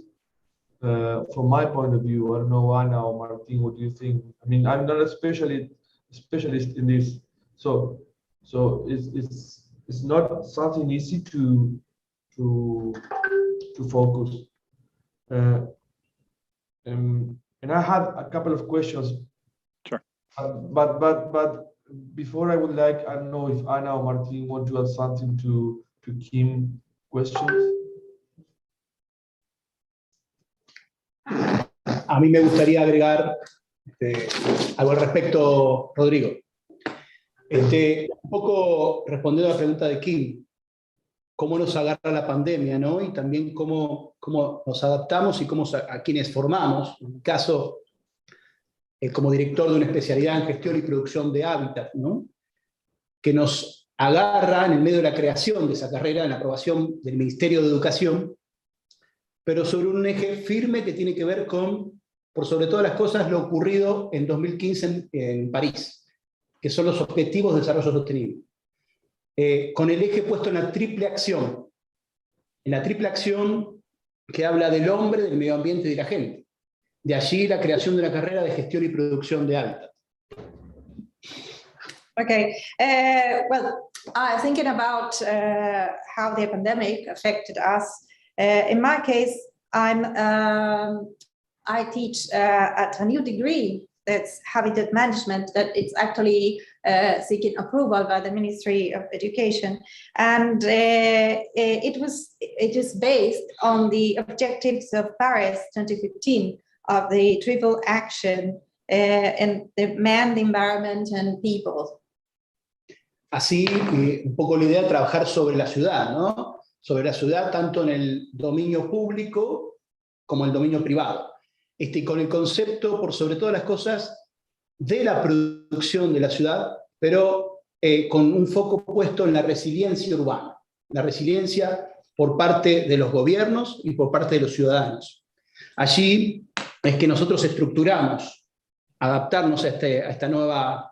from my point of view. I don't know, Ana or Martin, what do you think? I mean, I'm not a specialist in this, so it's not something easy to focus. And I had a couple of questions. Sure. But before, I would like, I don't know if Ana or Martin want to add something to Kim's questions. A mí me gustaría agregar algo al respecto, Rodrigo. Un poco respondiendo a la pregunta de Kim, cómo nos agarra la pandemia, ¿no? Y también cómo nos adaptamos y cómo a quienes formamos. En mi caso, como director de una especialidad en gestión y producción de hábitat, ¿no? Que nos agarra en el medio de la creación de esa carrera, en la aprobación del Ministerio de Educación, pero sobre un eje firme que tiene que ver con, por sobre todas las cosas, lo ocurrido en 2015 en París, que son los Objetivos de Desarrollo Sostenible. Con el eje puesto en la triple acción que habla del hombre, del medio ambiente y de la gente. De allí la creación de una carrera de gestión y producción de hábitat. Okay. Well, thinking about how the pandemic affected us. In my case, I teach at a new degree that's habitat management, that it's actually seeking approval by the Ministry of Education, and it is based on the objectives of Paris 2015 of the triple action in the man, the environment, and people. Así, un poco la idea de trabajar sobre la ciudad, ¿no? Sobre la ciudad tanto en el dominio público como el dominio privado. Y con el concepto, por sobre todas las cosas, de la producción de la ciudad, pero con un foco puesto en la resiliencia urbana, la resiliencia por parte de los gobiernos y por parte de los ciudadanos. Allí es que nosotros estructuramos, adaptarnos a esta nueva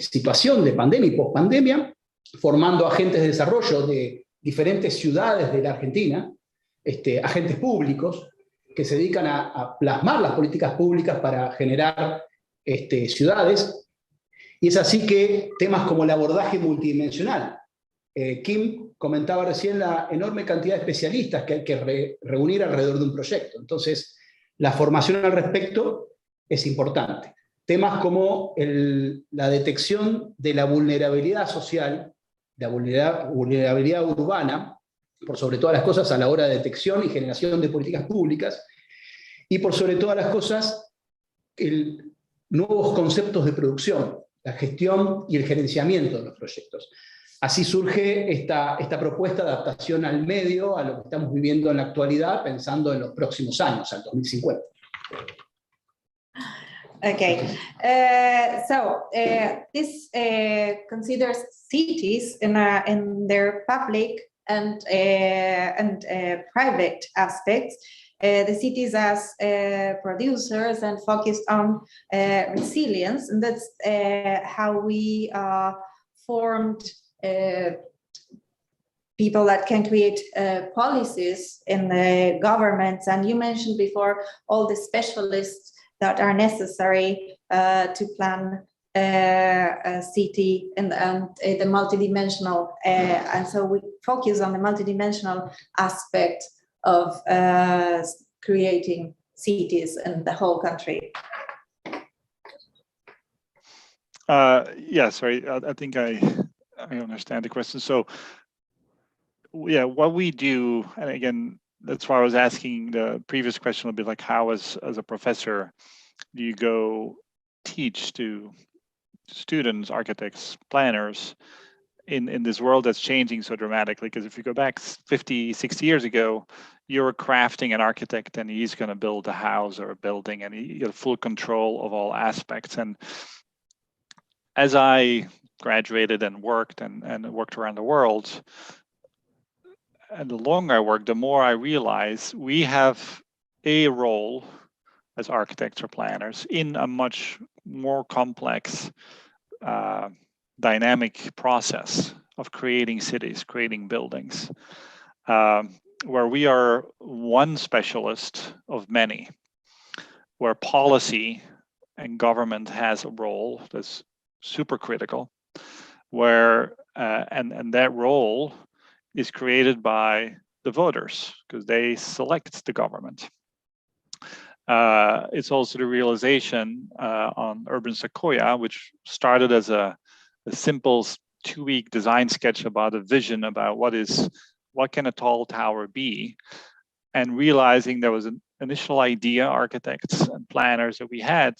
situación de pandemia y pospandemia, formando agentes de desarrollo de diferentes ciudades de la Argentina, agentes públicos, que se dedican a plasmar las políticas públicas para generar ciudades. Y es así que temas como el abordaje multidimensional. Kim comentaba recién la enorme cantidad de especialistas que hay que reunir alrededor de un proyecto. Entonces, la formación al respecto es importante. Temas como la detección de la vulnerabilidad social, de la vulnerabilidad urbana, por sobre todas las cosas a la hora de detección y generación de políticas públicas, y por sobre todas las cosas, nuevos conceptos de producción, la gestión y el gerenciamiento de los proyectos. Así surge esta propuesta de adaptación al medio, a lo que estamos viviendo en la actualidad, pensando en los próximos años, al 2050. Okay, this considers cities in their public and private aspects. The cities as producers and focused on resilience, and that's how we formed people that can create policies in the governments. And you mentioned before all the specialists that are necessary to plan a city and the multidimensional. And so we focus on the multidimensional aspect of creating cities in the whole country. Yeah, sorry, I think I understand the question. So, yeah, what we do, and again, that's why I was asking the previous question a bit, like how as a professor do you go teach to students, architects, planners in this world that's changing so dramatically? Because if you go back 50, 60 years ago, you're crafting an architect and he's going to build a house or a building and you get full control of all aspects. And as I graduated and worked around the world, and the longer I work, the more I realize we have a role as architects or planners in a much more complex, dynamic process of creating cities, creating buildings, where we are one specialist of many, where policy and government has a role that's super critical, where and that role is created by the voters because they select the government. It's also the realization on Urban Sequoia, which started as a simple 2-week design sketch about a vision about what can a tall tower be, and realizing there was an initial idea, architects and planners that we had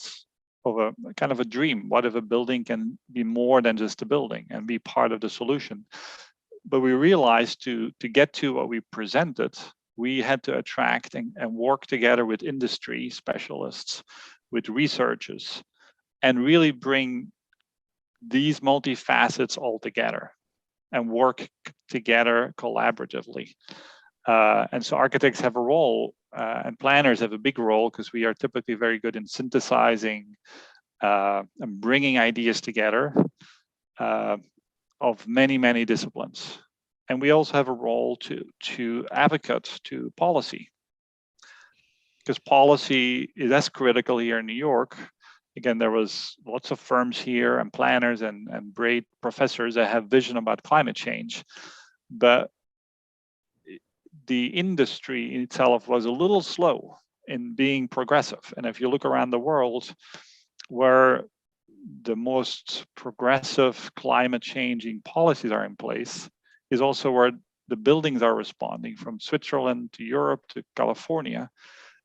of a kind of a dream. What if a building can be more than just a building and be part of the solution? But we realized to get to what we presented, we had to attract and work together with industry specialists, with researchers, and really bring these multifacets all together and work together collaboratively. And so architects have a role and planners have a big role because we are typically very good in synthesizing and bringing ideas together of many, many disciplines. And we also have a role to advocate to policy, because policy is as critical here in New York again, there was lots of firms here and planners and great professors that have vision about climate change, but the industry in itself was a little slow in being progressive. And if you look around the world, where the most progressive climate changing policies are in place is also where the buildings are responding, from Switzerland to Europe to California.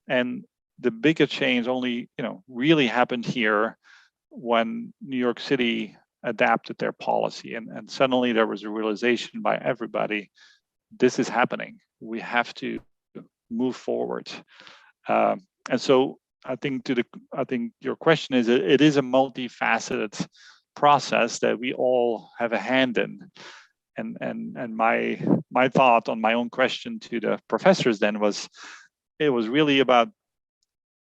And the bigger change only, really happened here when New York City adapted their policy, and suddenly there was a realization by everybody, this is happening. We have to move forward. And so I think your question is, it is a multifaceted process that we all have a hand in. And my thought on my own question to the professors then was, it was really about,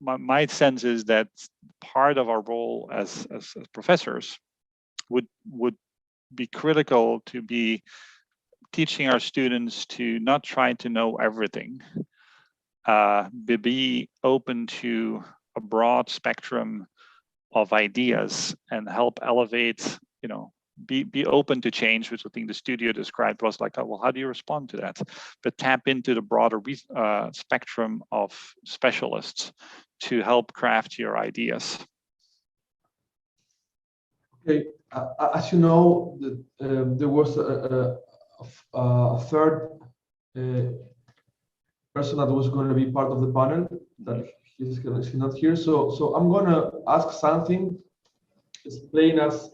my sense is that part of our role as professors would be critical to be teaching our students to not try to know everything, be open to a broad spectrum of ideas and help elevate, be open to change, which I think the studio described was like, well, how do you respond to that? But tap into the broader spectrum of specialists to help craft your ideas. Okay, as you know, there was a third person that was going to be part of the panel, that he's not here. So I'm going to ask something, explain as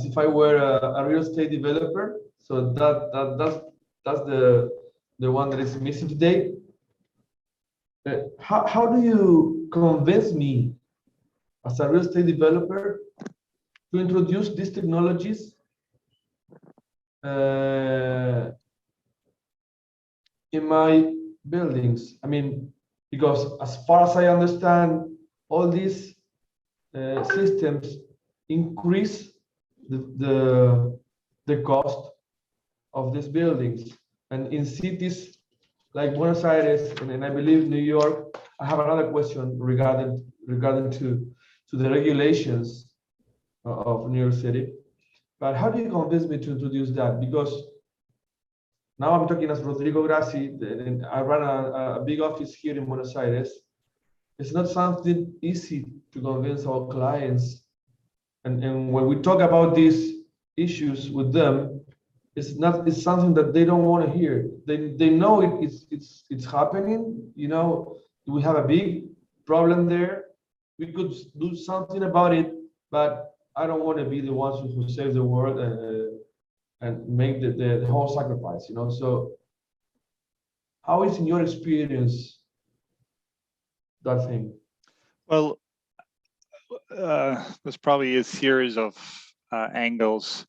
if I were a real estate developer. So that's the one that is missing today. How do you convince me as a real estate developer to introduce these technologies in my buildings? I mean, because as far as I understand, all these systems increase the cost of these buildings. And in cities like Buenos Aires and I believe New York, I have another question regarding to the regulations of New York City. But how do you convince me to introduce that? Because now I'm talking as Rodrigo Grassi, and I run a big office here in Buenos Aires. It's not something easy to convince our clients. And when we talk about these issues with them, it's something that they don't want to hear. They know it's happening. We have a big problem there. We could do something about it, but I don't want to be the ones who save the world and make the whole sacrifice. So how is, in your experience, that thing? Well, there's probably a series of angles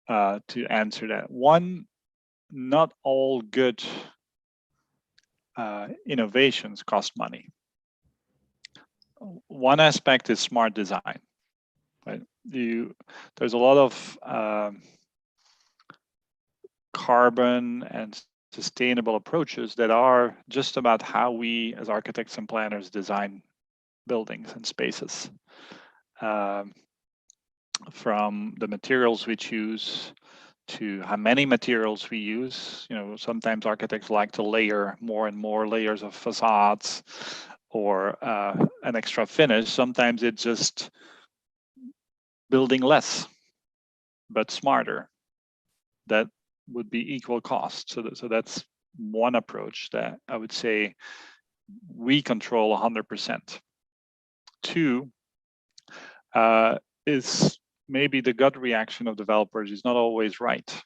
to answer that. One, not all good innovations cost money. One aspect is smart design. Right? There's a lot of carbon and sustainable approaches that are just about how we as architects and planners design buildings and spaces. From the materials we choose to how many materials we use. Sometimes architects like to layer more and more layers of facades or an extra finish. Sometimes it's just building less, but smarter. That would be equal cost. So that's one approach that I would say we control 100%. Two is maybe the gut reaction of developers is not always right.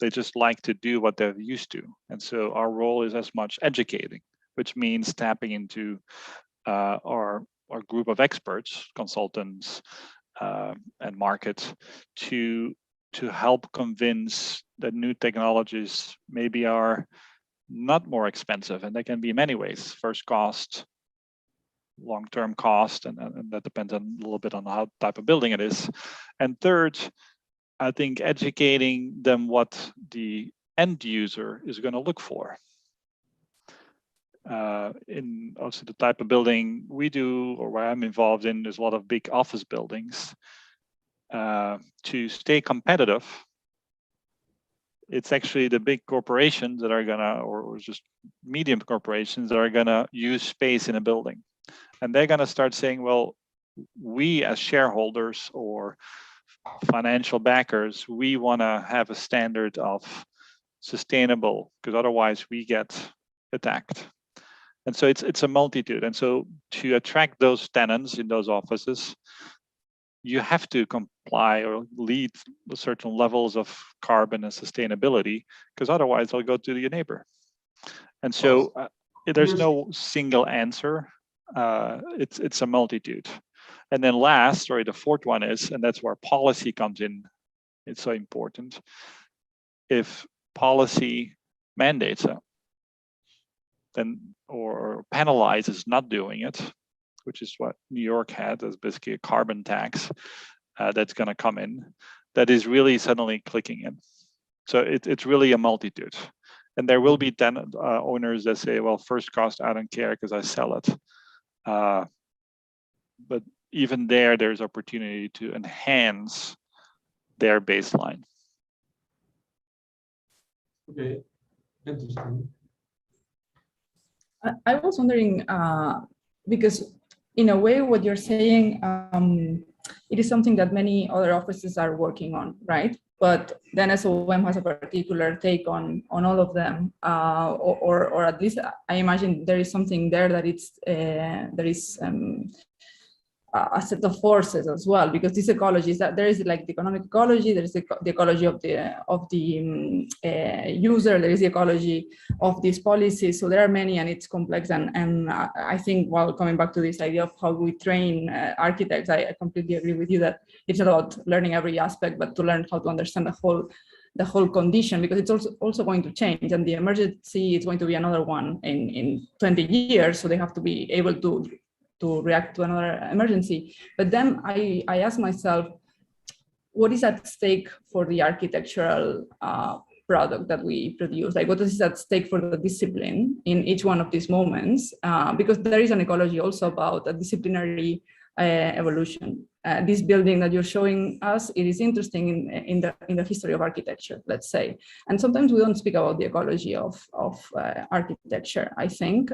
They just like to do what they're used to. And so our role is as much educating, which means tapping into our group of experts, consultants, and markets to help convince that new technologies maybe are not more expensive, and they can be in many ways. First cost, long-term cost, and that depends a little bit on how type of building it is. And third, I think educating them what the end user is going to look for. in also the type of building we do, or where I'm involved in, there's a lot of big office buildings. To stay competitive, it's actually the big corporations that are gonna, or just medium corporations that are gonna use space in a building. And they're gonna start saying, well, we as shareholders or financial backers, we wanna have a standard of sustainable, because otherwise we get attacked. And so it's a multitude. And so to attract those tenants in those offices, you have to comply or lead certain levels of carbon and sustainability, because otherwise they'll go to your neighbor. And so there's no single answer. It's a multitude. And then last, or the fourth one is, and that's where policy comes in. It's so important. If policy mandates it, then or penalizes not doing it, which is what New York had as basically a carbon tax that's going to come in, that is really suddenly clicking in. So it's really a multitude. And there will be tenant owners that say, well, first cost, I don't care because I sell it. But even there's opportunity to enhance their baseline. Okay, interesting. I was wondering, because in a way, what you're saying, it is something that many other offices are working on, right? But then SOM has a particular take on all of them, or at least I imagine there is something there that there is a set of forces as well, because this ecology is that there is like the economic ecology, there is the ecology of the user, there is the ecology of these policies. So there are many, and it's complex. And I think, while coming back to this idea of how we train architects, I completely agree with you that it's not about learning every aspect, but to learn how to understand the whole condition, because it's also going to change, and the emergency is going to be another one in 20 years. So they have to be able to react to another emergency. But then I ask myself, what is at stake for the architectural product that we produce? Like, what is at stake for the discipline in each one of these moments? Because there is an ecology also about a disciplinary evolution. This building that you're showing us, it is interesting in the history of architecture, let's say. And sometimes we don't speak about the ecology of architecture, I think,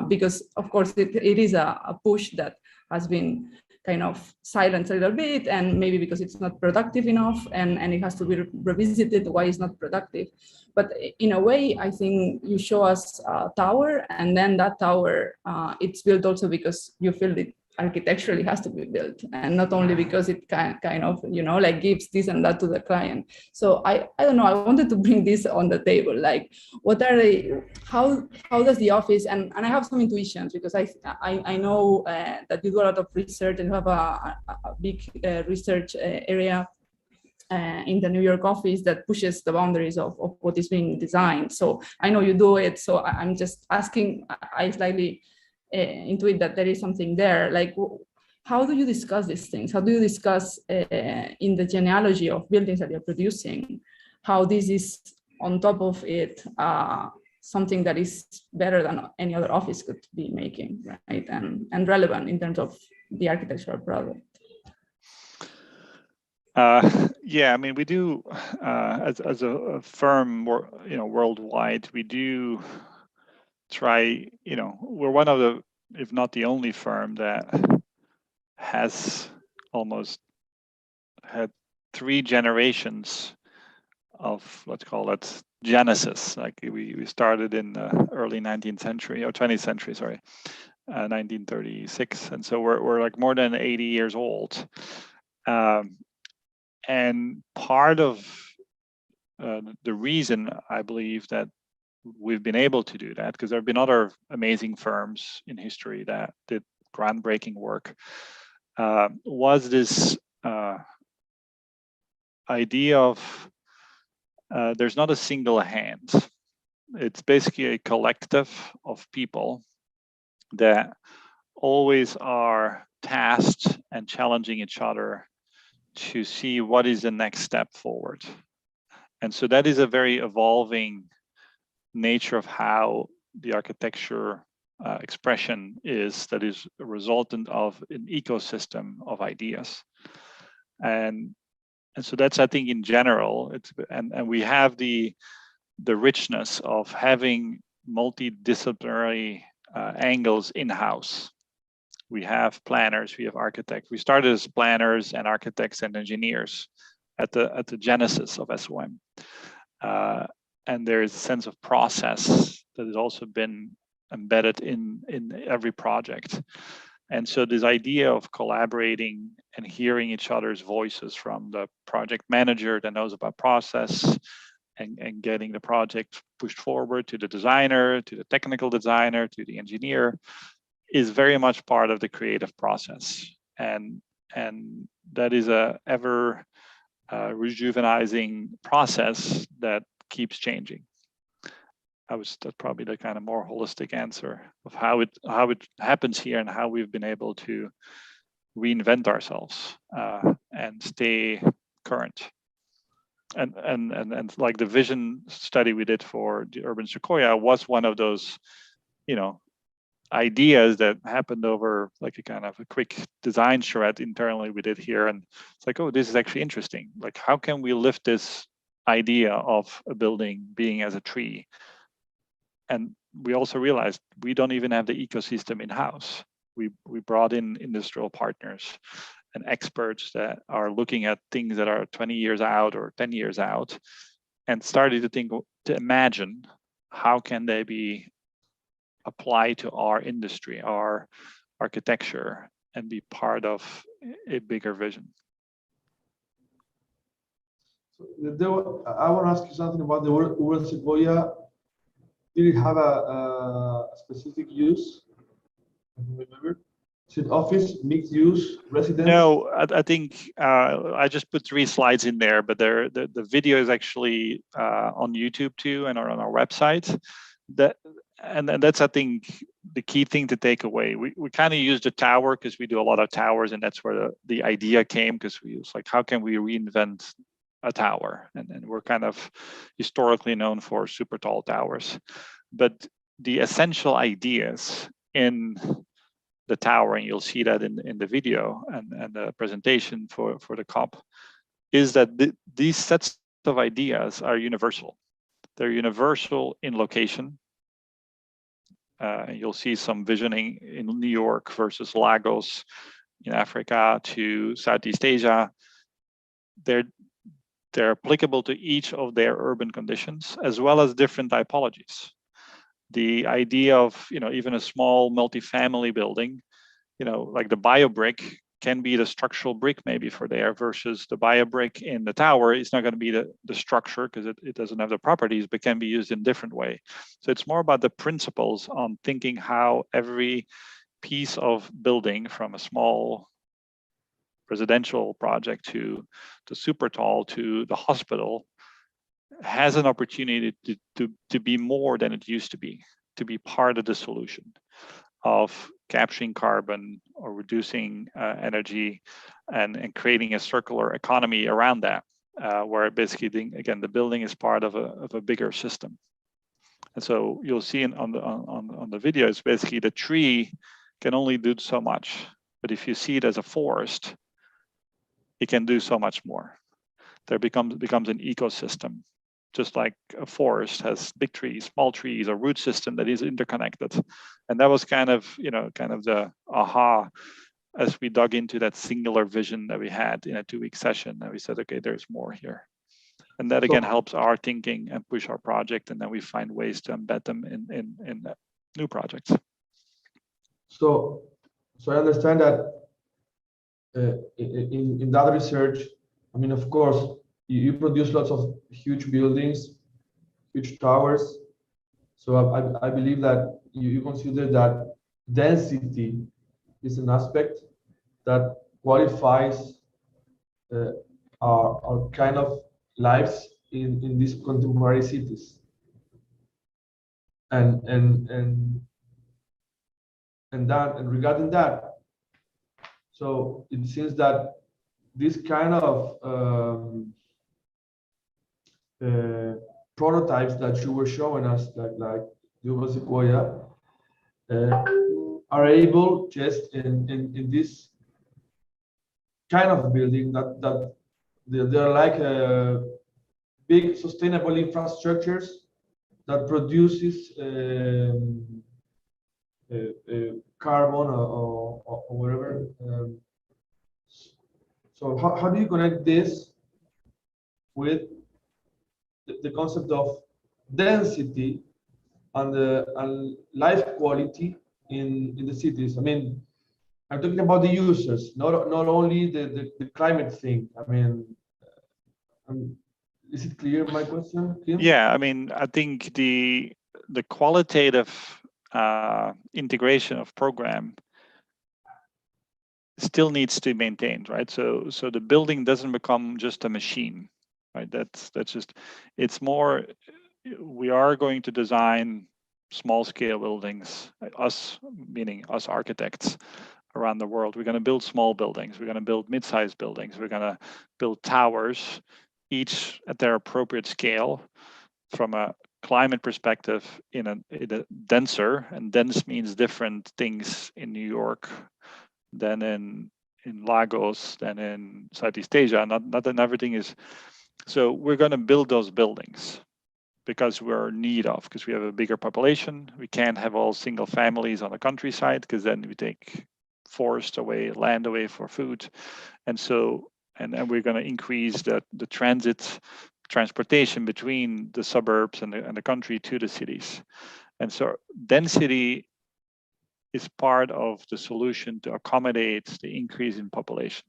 because of course it is a push that has been kind of silenced a little bit, and maybe because it's not productive enough, and it has to be revisited why it's not productive. But in a way, I think you show us a tower, and then that tower, it's built also because you feel it architecturally has to be built, and not only because it kind of, you know, like gives this and that to the client. So I don't know, I wanted to bring this on the table, like what are they, how does the office, and I have some intuitions, because I know that you do a lot of research, and you have a big research area in the New York office that pushes the boundaries of what is being designed. So I know you do it, so I'm just asking, I slightly intuit that there is something there. Like, how do you discuss these things? How do you discuss in the genealogy of buildings that you're producing, how this is on top of it, something that is better than any other office could be making, right? And relevant in terms of the architectural product. Yeah, I mean, we do, as a firm, you know, worldwide, we do try, you know, we're one of the, if not the only firm that has almost had 3 generations of, let's call it, genesis. Like we started in the early 19th century, or 20th century, sorry, 1936. And so we're like more than 80 years old. And part of the reason I believe that we've been able to do that, because there have been other amazing firms in history that did groundbreaking work, was this idea of there's not a single hand. It's basically a collective of people that always are tasked and challenging each other to see what is the next step forward. And so that is a very evolving nature of how the architecture expression is that is a resultant of an ecosystem of ideas. And so that's, I think, in general, and we have the richness of having multidisciplinary angles in-house. We have planners, we have architects. We started as planners and architects and engineers at the genesis of SOM. And there is a sense of process that has also been embedded in every project. And so this idea of collaborating and hearing each other's voices, from the project manager that knows about process and getting the project pushed forward, to the designer, to the technical designer, to the engineer, is very much part of the creative process. And that is a ever rejuvenizing process that keeps changing. That's probably the kind of more holistic answer of how it happens here and how we've been able to reinvent ourselves and stay current. And like the vision study we did for the urban Sequoia was one of those, ideas that happened over like a kind of a quick design charrette internally we did here. And it's like, oh, this is actually interesting. Like, how can we lift this idea of a building being as a tree? And we also realized we don't even have the ecosystem in-house. We brought in industrial partners and experts that are looking at things that are 20 years out or 10 years out, and started to imagine how can they be applied to our industry, our architecture, and be part of a bigger vision. So I want to ask you something about the urban Sequoia. Did it have a specific use? I don't remember. Is it office, mixed use, residence? No, I think I just put 3 slides in there, but the video is actually on YouTube too, and on our website. And that's, I think, the key thing to take away. We kind of use the tower because we do a lot of towers, and that's where the idea came, because we was like, how can we reinvent a tower? And we're kind of historically known for super tall towers. But the essential ideas in the tower, and you'll see that in the video and the presentation for the COP, is that these sets of ideas are universal. They're universal in location. You'll see some visioning in New York versus Lagos in Africa to Southeast Asia. They're applicable to each of their urban conditions, as well as different typologies. The idea of even a small multifamily building, like the biobrick can be the structural brick maybe for there, versus the biobrick in the tower is not going to be the structure because it doesn't have the properties, but can be used in a different way. So it's more about the principles on thinking how every piece of building, from a small residential project to super tall to the hospital, has an opportunity to be more than it used to be part of the solution of capturing carbon or reducing energy and creating a circular economy around that, where basically, again, the building is part of a bigger system. And so you'll see on the video, it's basically the tree can only do so much, but if you see it as a forest, it can do so much more. There becomes an ecosystem. Just like a forest has big trees, small trees, a root system that is interconnected. And that was kind of the aha as we dug into that singular vision that we had in a 2-week session. And we said, okay, there's more here. And that again helps our thinking and push our project. And then we find ways to embed them in new projects. So I understand that in that research, I mean, of course, you produce lots of huge buildings, huge towers. So I believe that you consider that density is an aspect that qualifies our kind of lives in these contemporary cities. And regarding that, so it seems that this kind of prototypes that you were showing us, like the Sequoia, are able just in this kind of building that they're like big sustainable infrastructures that produces carbon or whatever. So how do you connect this with the concept of density and life quality in the cities? I mean, I'm talking about the users, not only the climate thing. I mean, is it clear, my question, Kim? Yeah, I mean, I think the qualitative integration of program still needs to be maintained, right? So the building doesn't become just a machine, right? That's just, it's more, we are going to design small scale buildings, us, meaning us architects around the world. We're going to build small buildings. We're going to build mid-sized buildings. We're going to build towers, each at their appropriate scale from a climate perspective in a denser, and dense means different things in New York than in Lagos, than in Southeast Asia. Not that everything is. So we're going to build those buildings because we're in need of, because we have a bigger population. We can't have all single families on the countryside because then we take forest away, land away for food. And so, and we're going to increase the transportation between the suburbs and the country to the cities. And so density is part of the solution to accommodate the increase in population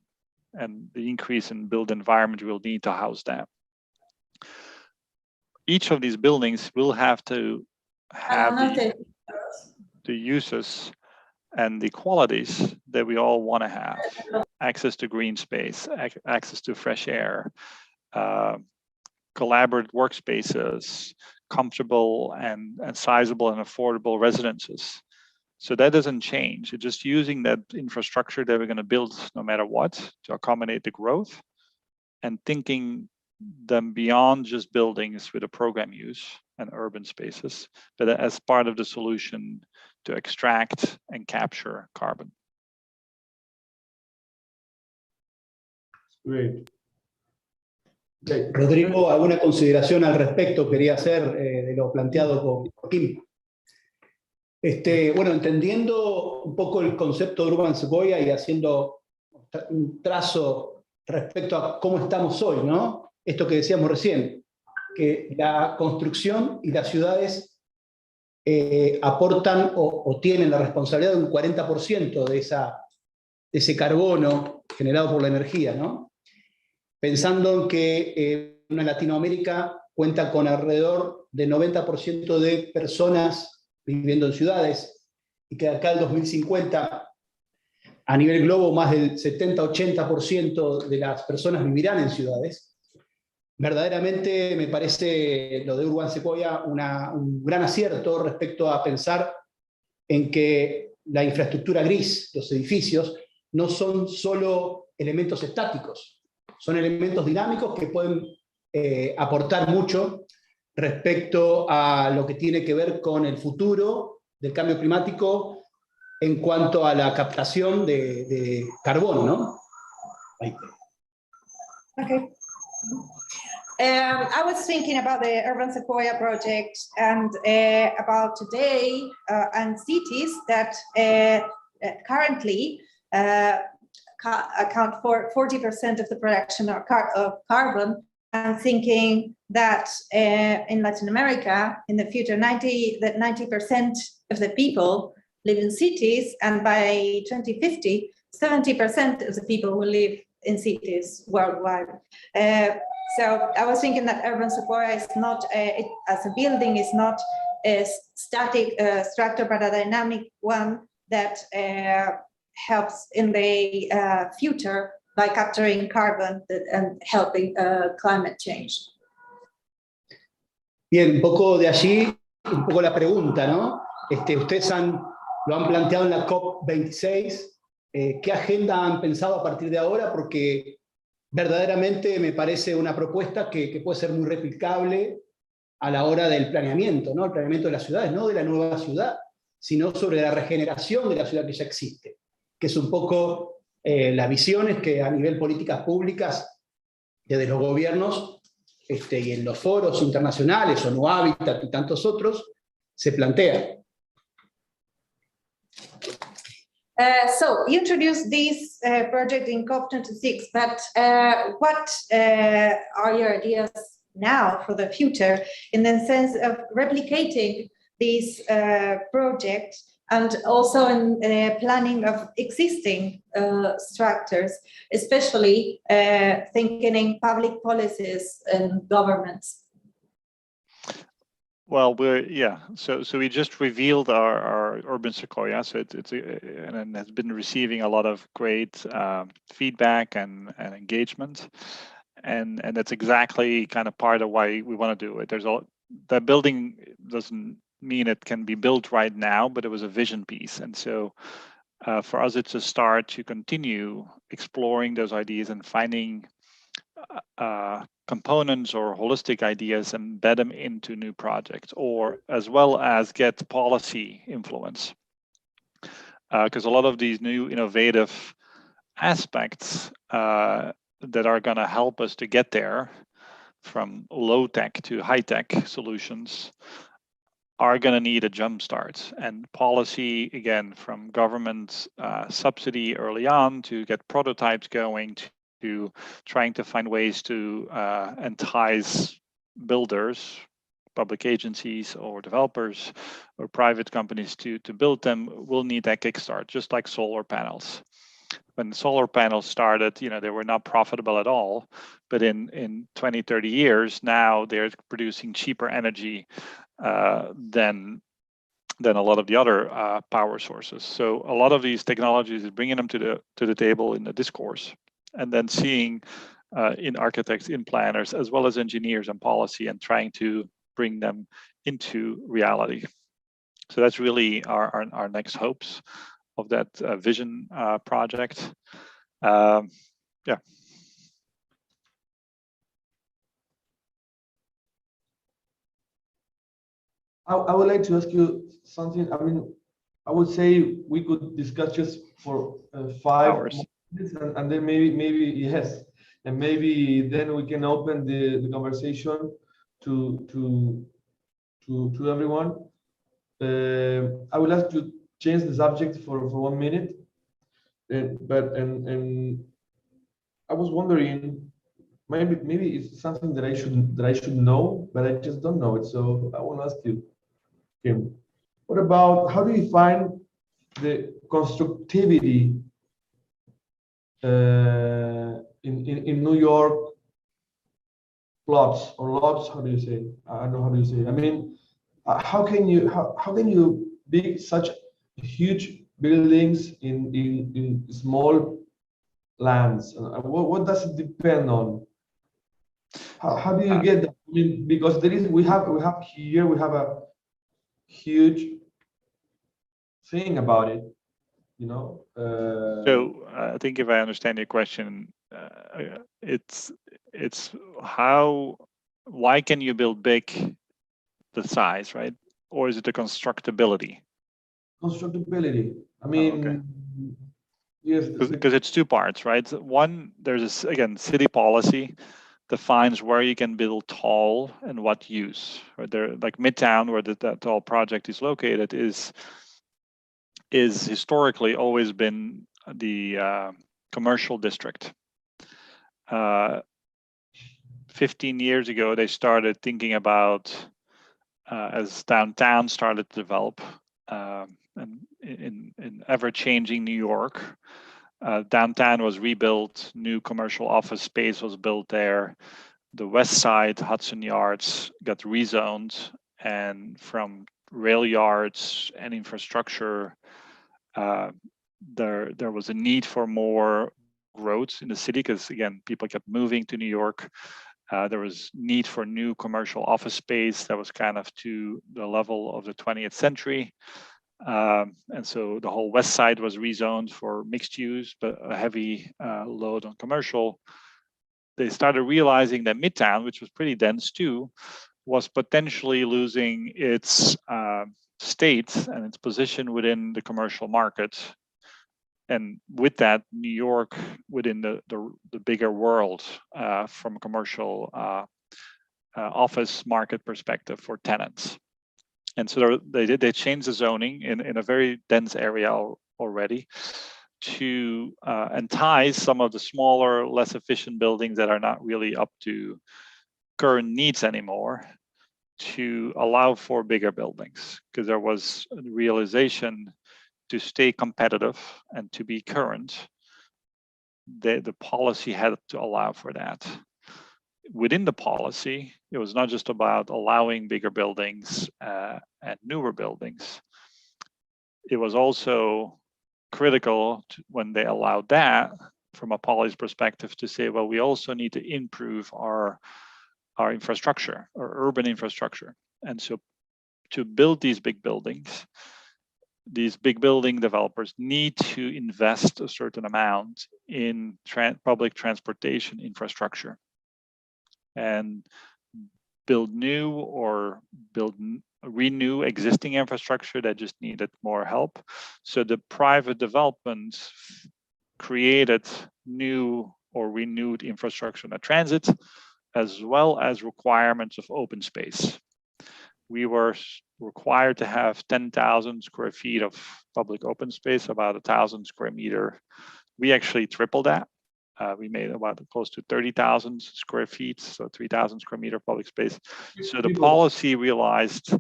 and the increase in built environment we'll need to house them. Each of these buildings will have to have the uses and the qualities that we all want to have. Access to green space, access to fresh air, collaborative workspaces, comfortable and sizable and affordable residences. So that doesn't change. It's just using that infrastructure that we're going to build no matter what to accommodate the growth, and thinking them beyond just buildings with a program use and urban spaces, but as part of the solution to extract and capture carbon. Great. Rodrigo, ¿alguna consideración al respecto quería hacer de lo planteado por Kim? Bueno, entendiendo un poco el concepto de Urban Sequoia y haciendo un trazo respecto a cómo estamos hoy, ¿no? Esto que decíamos recién, que la construcción y las ciudades aportan o tienen la responsabilidad de un 40% de ese carbono generado por la energía, ¿no? Pensando en que una Latinoamérica cuenta con alrededor del 90% de personas viviendo en ciudades, y que de acá al 2050, a nivel globo, más del 70-80% de las personas vivirán en ciudades. Verdaderamente me parece lo de Urban Sequoia un gran acierto respecto a pensar en que la infraestructura gris, los edificios, no son solo elementos estáticos, son elementos dinámicos que pueden aportar mucho respecto a lo que tiene que ver con el futuro del cambio climático en cuanto a la captación de carbono, ¿no? Ahí. Okay. I was thinking about the Urban Sequoia project and about today and cities that currently account for 40% of the production of carbon. I'm thinking that in Latin America, in the future, 90% of the people live in cities, and by 2050, 70% of the people will live in cities worldwide. So I was thinking that Urban Sequoia is not, as a building, is not a static structure, but a dynamic one that helps in the future by capturing carbon and helping climate change. Bien, un poco de allí, un poco la pregunta, ¿no? Ustedes lo han planteado en la COP26. ¿Qué agenda han pensado a partir de ahora? Porque verdaderamente me parece una propuesta que puede ser muy replicable a la hora del planeamiento, ¿no? El planeamiento de las ciudades, no de la nueva ciudad, sino sobre la regeneración de la ciudad que ya existe, que es un poco las visiones que a nivel políticas públicas, desde los gobiernos y en los foros internacionales, ONU Habitat y tantos otros, se plantean. So you introduced this project in COP26, but what are your ideas now for the future in the sense of replicating this project and also in planning of existing structures, especially thinking in public policies and governments? Well, so we just revealed our urban Sequoia, so and has been receiving a lot of great feedback and engagement, and that's exactly kind of part of why we want to do it. The building doesn't mean it can be built right now, but it was a vision piece, and so for us it's a start to continue exploring those ideas and finding components or holistic ideas and embed them into new projects, or as well as get policy influence. Because a lot of these new innovative aspects that are going to help us to get there, from low tech to high tech solutions, are going to need a jump start. And policy, again, from government subsidy early on to get prototypes going, to trying to find ways to entice builders, public agencies or developers or private companies to build them, will need that kickstart, just like solar panels. When solar panels started, they were not profitable at all, but in 20, 30 years, now they're producing cheaper energy than a lot of the other power sources. So a lot of these technologies is bringing them to the table in the discourse, and then seeing in architects, in planners, as well as engineers and policy, and trying to bring them into reality. So that's really our next hopes of that vision project. Yeah. I would like to ask you something. I mean, I would say we could discuss just for 5 hours. And then maybe yes, and maybe then we can open the conversation to everyone. I would like to change the subject for 1 minute, but I was wondering, maybe it's something that I should know, but I just don't know it. So I want to ask you, Kim, what about, how do you find the constructivity in New York plots or lots? How do you say? I don't know how do you say. I mean, how can you build such huge buildings in small lands? What does it depend on? How do you get that? I mean, because we have a huge thing about it. So I think if I understand your question, it's why can you build big the size, right? Or is it the constructability? Constructability. I mean, okay. Yes. Because it's 2 parts, right? One, there's this, again, city policy defines where you can build tall and what use. Right? There, like Midtown, where that tall project is located, is historically always been the commercial district. 15 years ago, they started thinking about, as downtown started to develop, and in ever-changing New York, downtown was rebuilt, new commercial office space was built there. The west side, Hudson Yards, got rezoned, and from rail yards and infrastructure, there was a need for more growth in the city, because again, people kept moving to New York. There was need for new commercial office space that was kind of to the level of the 20th century. And so the whole west side was rezoned for mixed use, but a heavy load on commercial. They started realizing that Midtown, which was pretty dense too, was potentially losing its state and its position within the commercial market, and with that, New York within the bigger world from a commercial office market perspective for tenants. And so they changed the zoning in a very dense area already to entice some of the smaller, less efficient buildings that are not really up to current needs anymore to allow for bigger buildings, because there was a realization to stay competitive and to be current, the policy had to allow for that. Within the policy, it was not just about allowing bigger buildings and newer buildings. It was also critical when they allowed that, from a policy perspective, to say, well, we also need to improve our infrastructure, our urban infrastructure. And so to build these big buildings, these big building developers need to invest a certain amount in public transportation infrastructure and build new or renew existing infrastructure that just needed more help. So the private development created new or renewed infrastructure in the transit, as well as requirements of open space. We were required to have 10,000 square feet of public open space, about 1,000 square meter. We actually tripled that. We made about close to 30,000 square feet, so 3,000 square meter public space. So the policy realized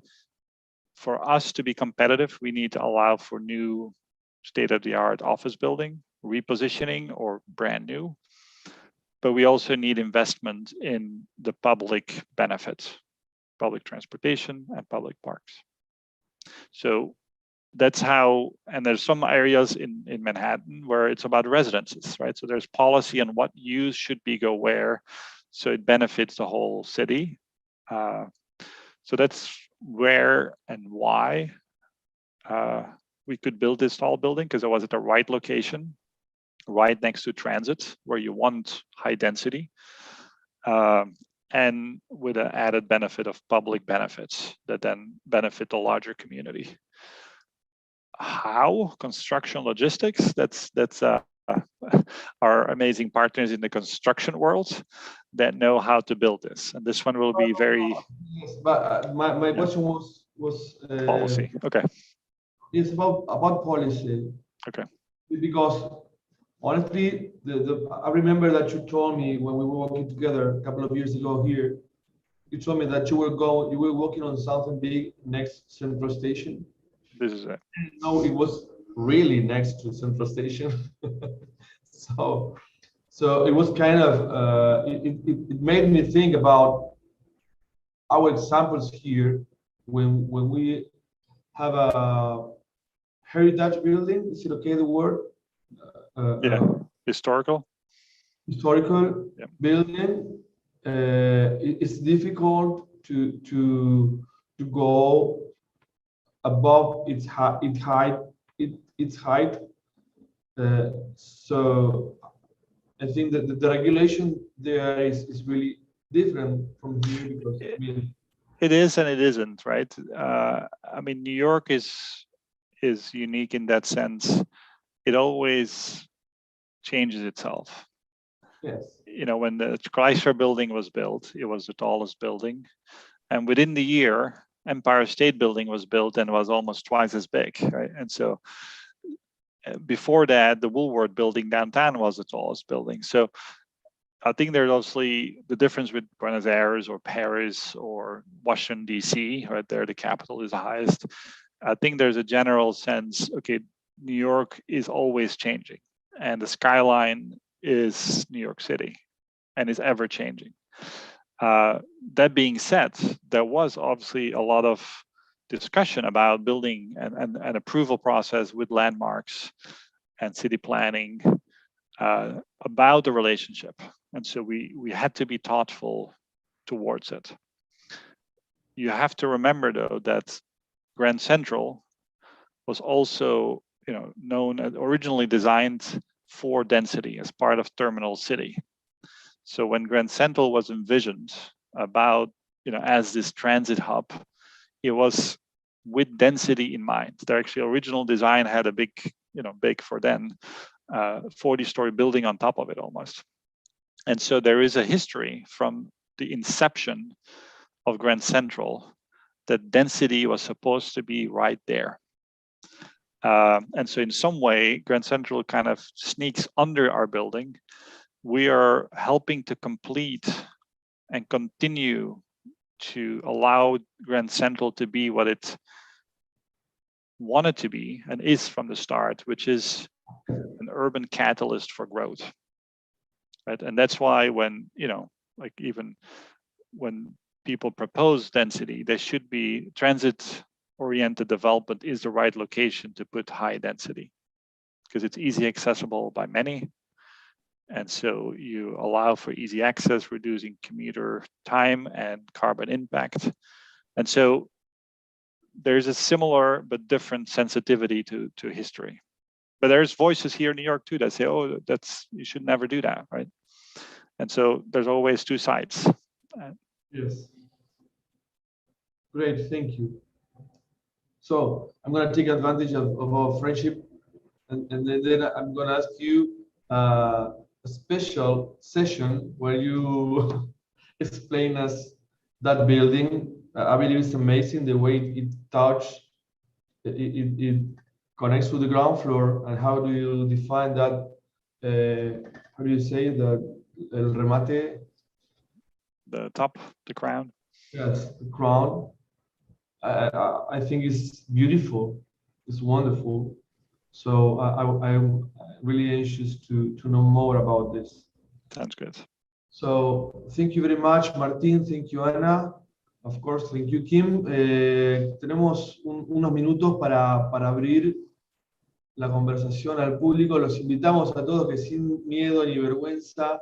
for us to be competitive, we need to allow for new state-of-the-art office building, repositioning or brand new. But we also need investment in the public benefits, public transportation and public parks. So that's how, and there's some areas in Manhattan where it's about residences, right? So there's policy on what use should go where, so it benefits the whole city. So that's where and why we could build this tall building, because it was at the right location, right next to transit, where you want high density, and with an added benefit of public benefits that then benefit the larger community. How? Construction logistics, that's our amazing partners in the construction world that know how to build this. And this one will be very... Yes, but my question was policy. Okay. It's about policy. Okay. Because honestly, I remember that you told me when we were working together a couple of years ago here, you told me that you were working on something big next Central Station. This is it. No, it was really next to Central Station. so it was kind of, it made me think about our examples here when we have a heritage building. Is it okay, the word? Historical yeah. Building. It's difficult to go above its height. So I think that the regulation there is really different from here, because it is and it isn't, right? I mean, New York is unique in that sense. It always changes itself. Yes. You know, when the Chrysler building was built, it was the tallest building. And within the year, Empire State Building was built and was almost twice as big, right? And so before that, the Woolworth building downtown was the tallest building. So I think there's obviously the difference with Buenos Aires or Paris or Washington, D.C., right there, the capital is the highest. I think there's a general sense, okay, New York is always changing, and the skyline is New York City and is ever changing. That being said, there was obviously a lot of discussion about building and approval process with landmarks and city planning about the relationship. And so we had to be thoughtful towards it. You have to remember, though, that Grand Central was also, known as originally designed for density as part of Terminal City. So when Grand Central was envisioned about, as this transit hub, it was with density in mind. Their actually original design had a big, big for then, 40-story building on top of it almost. And so there is a history from the inception of Grand Central that density was supposed to be right there. And so in some way, Grand Central kind of sneaks under our building. We are helping to complete and continue to allow Grand Central to be what it wanted to be and is from the start, which is an urban catalyst for growth. Right? And that's why when, like even when people propose density, there should be transit-oriented development is the right location to put high density because it's easy accessible by many. And so you allow for easy access, reducing commuter time and carbon impact. And so there's a similar but different sensitivity to history. But there's voices here in New York too that say, oh, you should never do that, right? And so there's always two sides. Yes. Great, thank you. So I'm going to take advantage of our friendship, and then I'm going to ask you a special session where you explain us that building. I believe it's amazing the way it connects to the ground floor, and how do you define that? How do you say the el remate? The top, the crown. Yes, the crown. I think it's beautiful. It's wonderful. So I'm really anxious to know more about this. Sounds good. So thank you very much, Martín. Thank you, Ana. Of course, thank you, Kim. Tenemos unos minutos para abrir la conversación al público. Los invitamos a todos que sin miedo ni vergüenza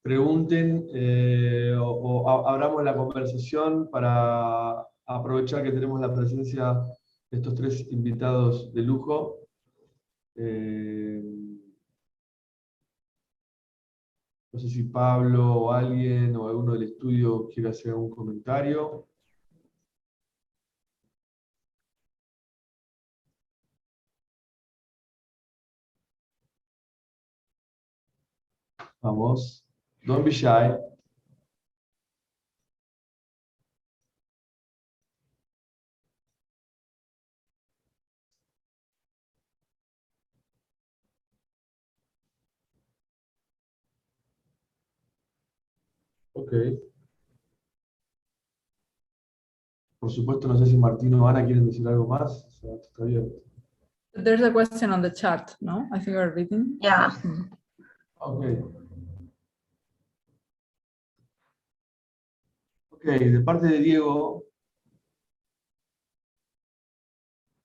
pregunten o abramos la conversación para aprovechar que tenemos la presencia de estos tres invitados de lujo. No sé si Pablo o alguien o alguno del estudio quiere hacer algún comentario. Vamos. Don't be shy. Ok. Por supuesto, no sé si Martín o Ana quieren decir algo más. O sea, está abierto. There's a question on the chat, no? I think we're reading. Yeah. Ok. Ok, de parte de Diego.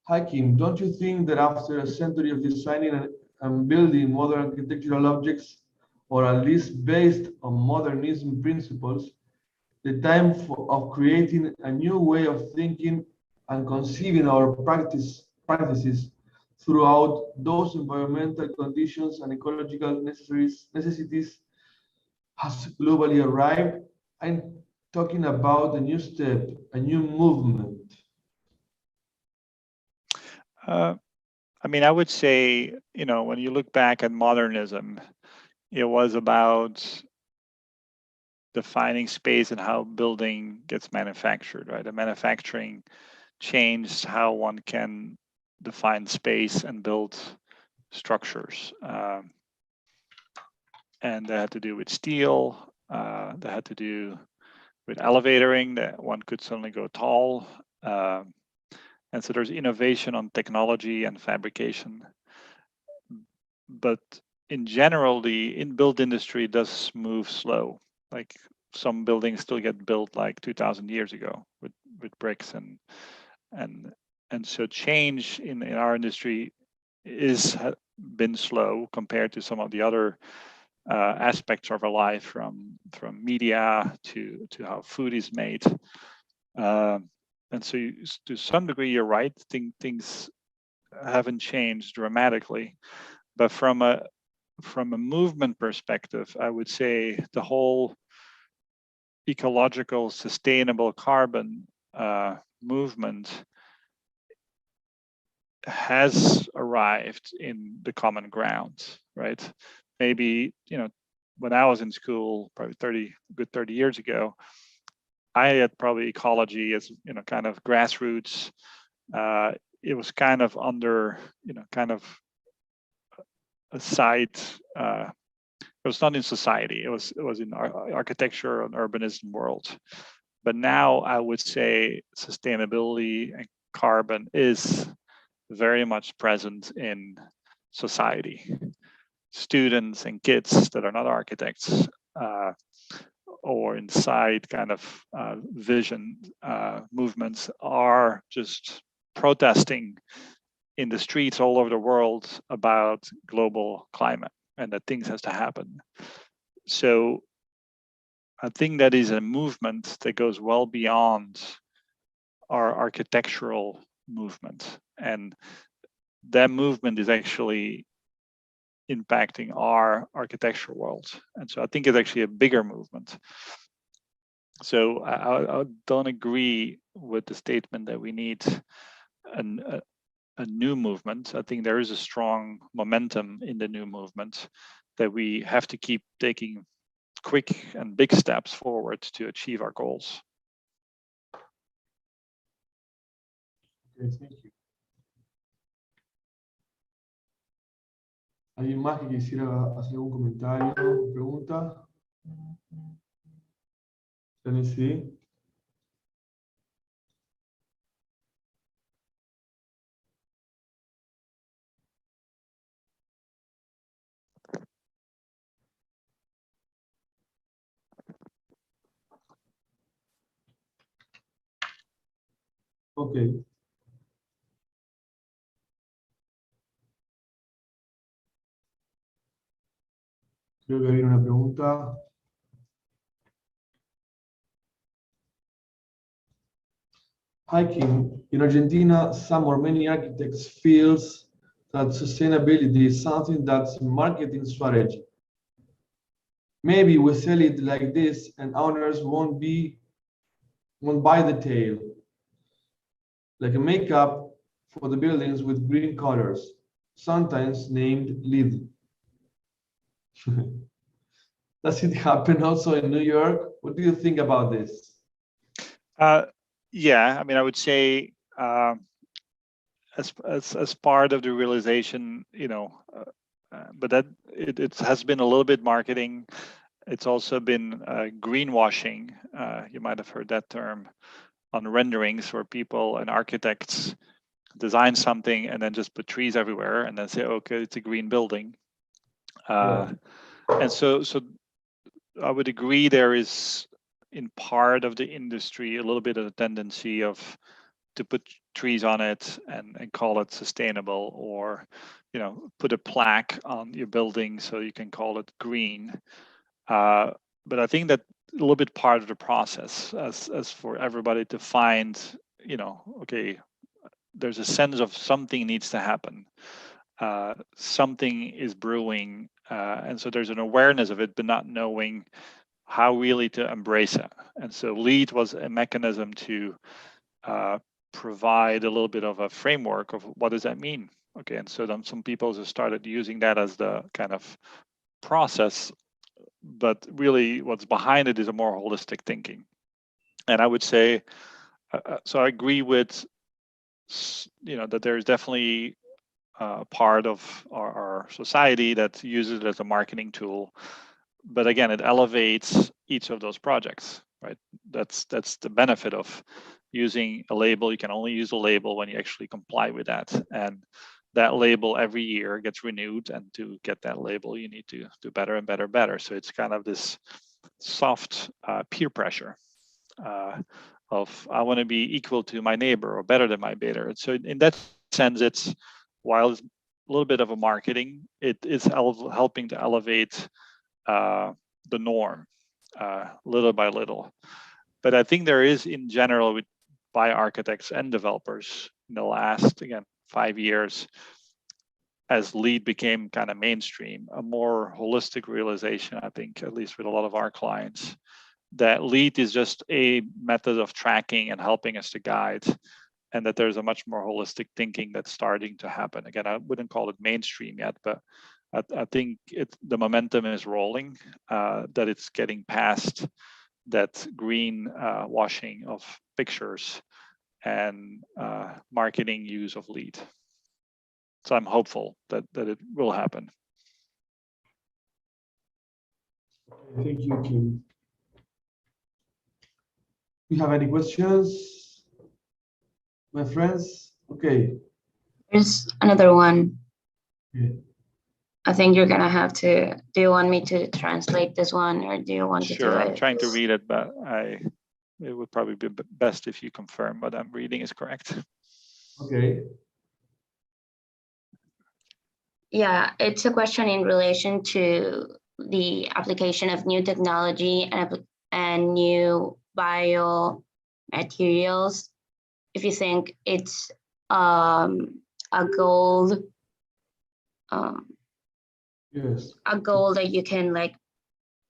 Hi Kim, don't you think that after a century of designing and building modern architectural objects, or at least based on modernism principles, the time of creating a new way of thinking and conceiving our practices throughout those environmental conditions and ecological necessities has globally arrived? I'm talking about a new step, a new movement. I mean, I would say, when you look back at modernism, it was about defining space and how building gets manufactured, right? The manufacturing changed how one can define space and build structures. And that had to do with steel, that had to do with elevatoring, that one could suddenly go tall. And so there's innovation on technology and fabrication. But in general, the in-built industry does move slow. Like some buildings still get built like 2,000 years ago with bricks and so change in our industry has been slow compared to some of the other aspects of our life, from media to how food is made. And so to some degree, you're right. Things haven't changed dramatically, but from a movement perspective, I would say the whole ecological, sustainable carbon movement has arrived in the common ground, right? Maybe, when I was in school, probably 30 years ago, I had probably ecology as, kind of grassroots. It was kind of under, kind of a side, it was not in society. It was in architecture and urbanism world. But now I would say sustainability and carbon is very much present in society. Students and kids that are not architects or inside kind of vision movements are just protesting in the streets all over the world about global climate and that things has to happen. So I think that is a movement that goes well beyond our architectural movement. And that movement is actually impacting our architectural world. And so I think it's actually a bigger movement. So I don't agree with the statement that we need a new movement. I think there is a strong momentum in the new movement that we have to keep taking quick and big steps forward to achieve our goals. Okay, thank you. ¿Alguien más que quisiera hacer algún comentario o pregunta? Sí. Ok. Creo que había una pregunta. Hi, Kim. In Argentina, some or many architects feels that sustainability is something that's marketing strategy. Maybe we sell it like this and owners won't buy the tail. Like a makeup for the buildings with green colors, sometimes named LEED. Does it happen also in New York? What do you think about this? Yeah, I mean, I would say as part of the realization, but that it has been a little bit marketing. It's also been greenwashing. You might have heard that term on renderings where people and architects design something and then just put trees everywhere and then say, okay, it's a green building. And so I would agree there is in part of the industry a little bit of a tendency to put trees on it and call it sustainable, or put a plaque on your building so you can call it green. But I think that a little bit part of the process as for everybody to find, okay, there's a sense of something needs to happen. Something is brewing. And so there's an awareness of it, but not knowing how really to embrace it. And so LEED was a mechanism to provide a little bit of a framework of what does that mean? Okay, and so then some people just started using that as the kind of process, but really what's behind it is a more holistic thinking. And I would say, so I agree with, that there's definitely a part of our society that uses it as a marketing tool. But again, it elevates each of those projects, right? That's the benefit of using a label. You can only use a label when you actually comply with that. And that label every year gets renewed. And to get that label, you need to do better and better, better. So it's kind of this soft peer pressure of I want to be equal to my neighbor or better than my neighbor. So in that sense, it's, while it's a little bit of a marketing, it is helping to elevate the norm little by little. But I think there is, in general, by architects and developers in the last, again, 5 years, as LEED became kind of mainstream, a more holistic realization, I think, at least with a lot of our clients, that LEED is just a method of tracking and helping us to guide. and that there's a much more holistic thinking that's starting to happen. Again, I wouldn't call it mainstream yet, but I think the momentum is rolling, that it's getting past that green washing of pictures and marketing use of LEED. So I'm hopeful that it will happen. Thank you, Kim. Do you have any questions, my friends? Okay. There's another one. Okay. I think you're gonna have to. Do you want me to translate this one, or do you want to do Sure, I'm it? trying to read it, but it would probably be best if you confirm what I'm reading is correct. Okay. Yeah, it's a question in relation to the application of new technology and new biomaterials. If you think it's a goal, Yes. a goal that you can like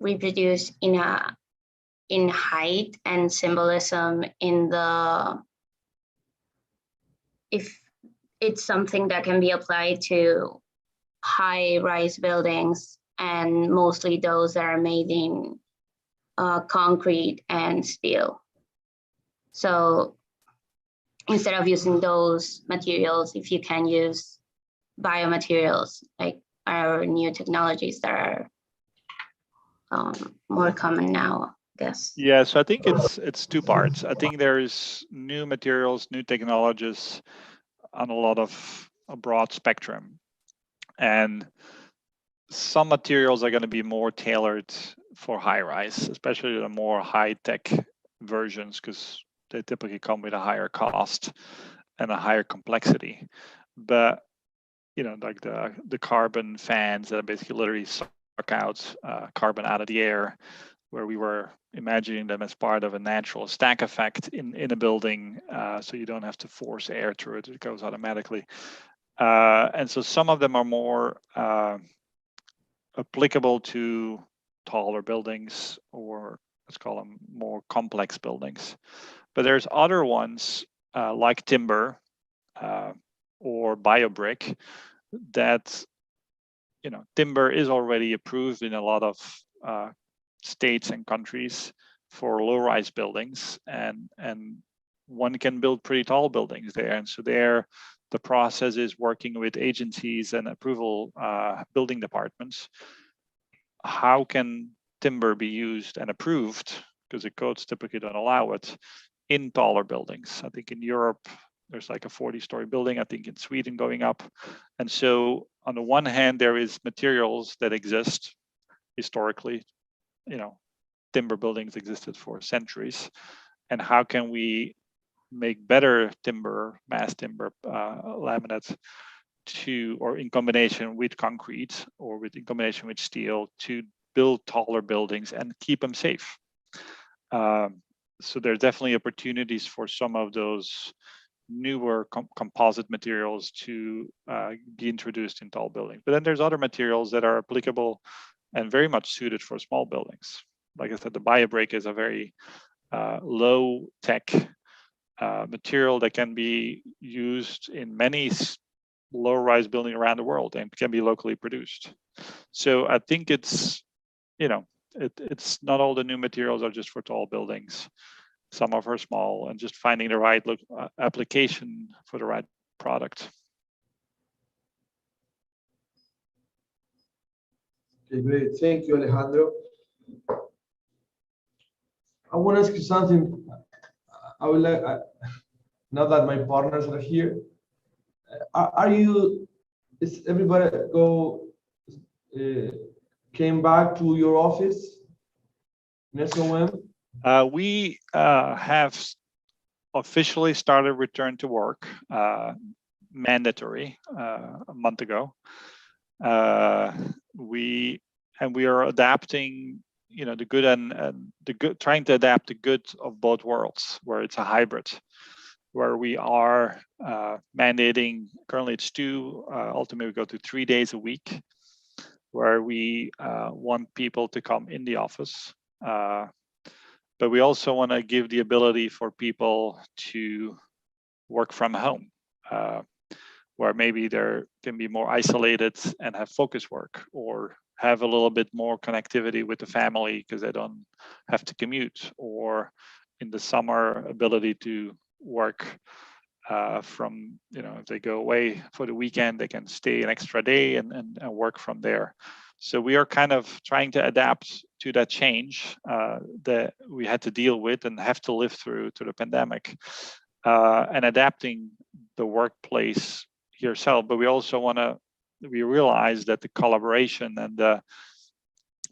reproduce in height and symbolism in the, if it's something that can be applied to high-rise buildings, and mostly those that are made in concrete and steel. So instead of using those materials, if you can use biomaterials, like our new technologies that are more common now, I guess. Yeah, so I think it's two parts. I think there's new materials, new technologies on a broad spectrum. And some materials are going to be more tailored for high rise, especially the more high-tech versions, because they typically come with a higher cost and a higher complexity. But like the carbon fans that basically literally suck out carbon out of the air, where we were imagining them as part of a natural stack effect in a building, so you don't have to force air through it; it goes automatically. And so some of them are more applicable to taller buildings, or let's call them more complex buildings. But there's other ones like timber or biobrick that, timber is already approved in a lot of states and countries for low-rise buildings, and one can build pretty tall buildings there. And so there, the process is working with agencies and approval building departments. How can timber be used and approved, because the codes typically don't allow it, in taller buildings? I think in Europe, there's like a 40-story building, I think in Sweden going up. And so on the one hand, there is materials that exist historically, timber buildings existed for centuries. And how can we make better timber, mass timber, laminate or in combination with concrete or in combination with steel to build taller buildings and keep them safe? So there are definitely opportunities for some of those newer composite materials to be introduced in tall buildings. But then there's other materials that are applicable and very much suited for small buildings. Like I said, the biobrick is a very low-tech material that can be used in many low-rise buildings around the world and can be locally produced. So I think it's, it's not all the new materials are just for tall buildings. Some of are small, and just finding the right application for the right product. Okay, great. Thank you, Alejandro. I want to ask you something. I would like, now that my partners are here, is everybody came back to your office in SOM? We have officially started return to work, mandatory, a month ago. We are adapting, the good and the good, trying to adapt the good of both worlds, where it's a hybrid, where we are mandating, currently it's 2, ultimately we go to 3 days a week, where we want people to come in the office. But we also want to give the ability for people to work from home, where maybe they can be more isolated and have focus work, or have a little bit more connectivity with the family because they don't have to commute, or in the summer ability to work from, if they go away for the weekend, they can stay an extra day and work from there. So we are kind of trying to adapt to that change that we had to deal with and have to live through the pandemic, and adapting the workplace yourself. But we also we realize that the collaboration and the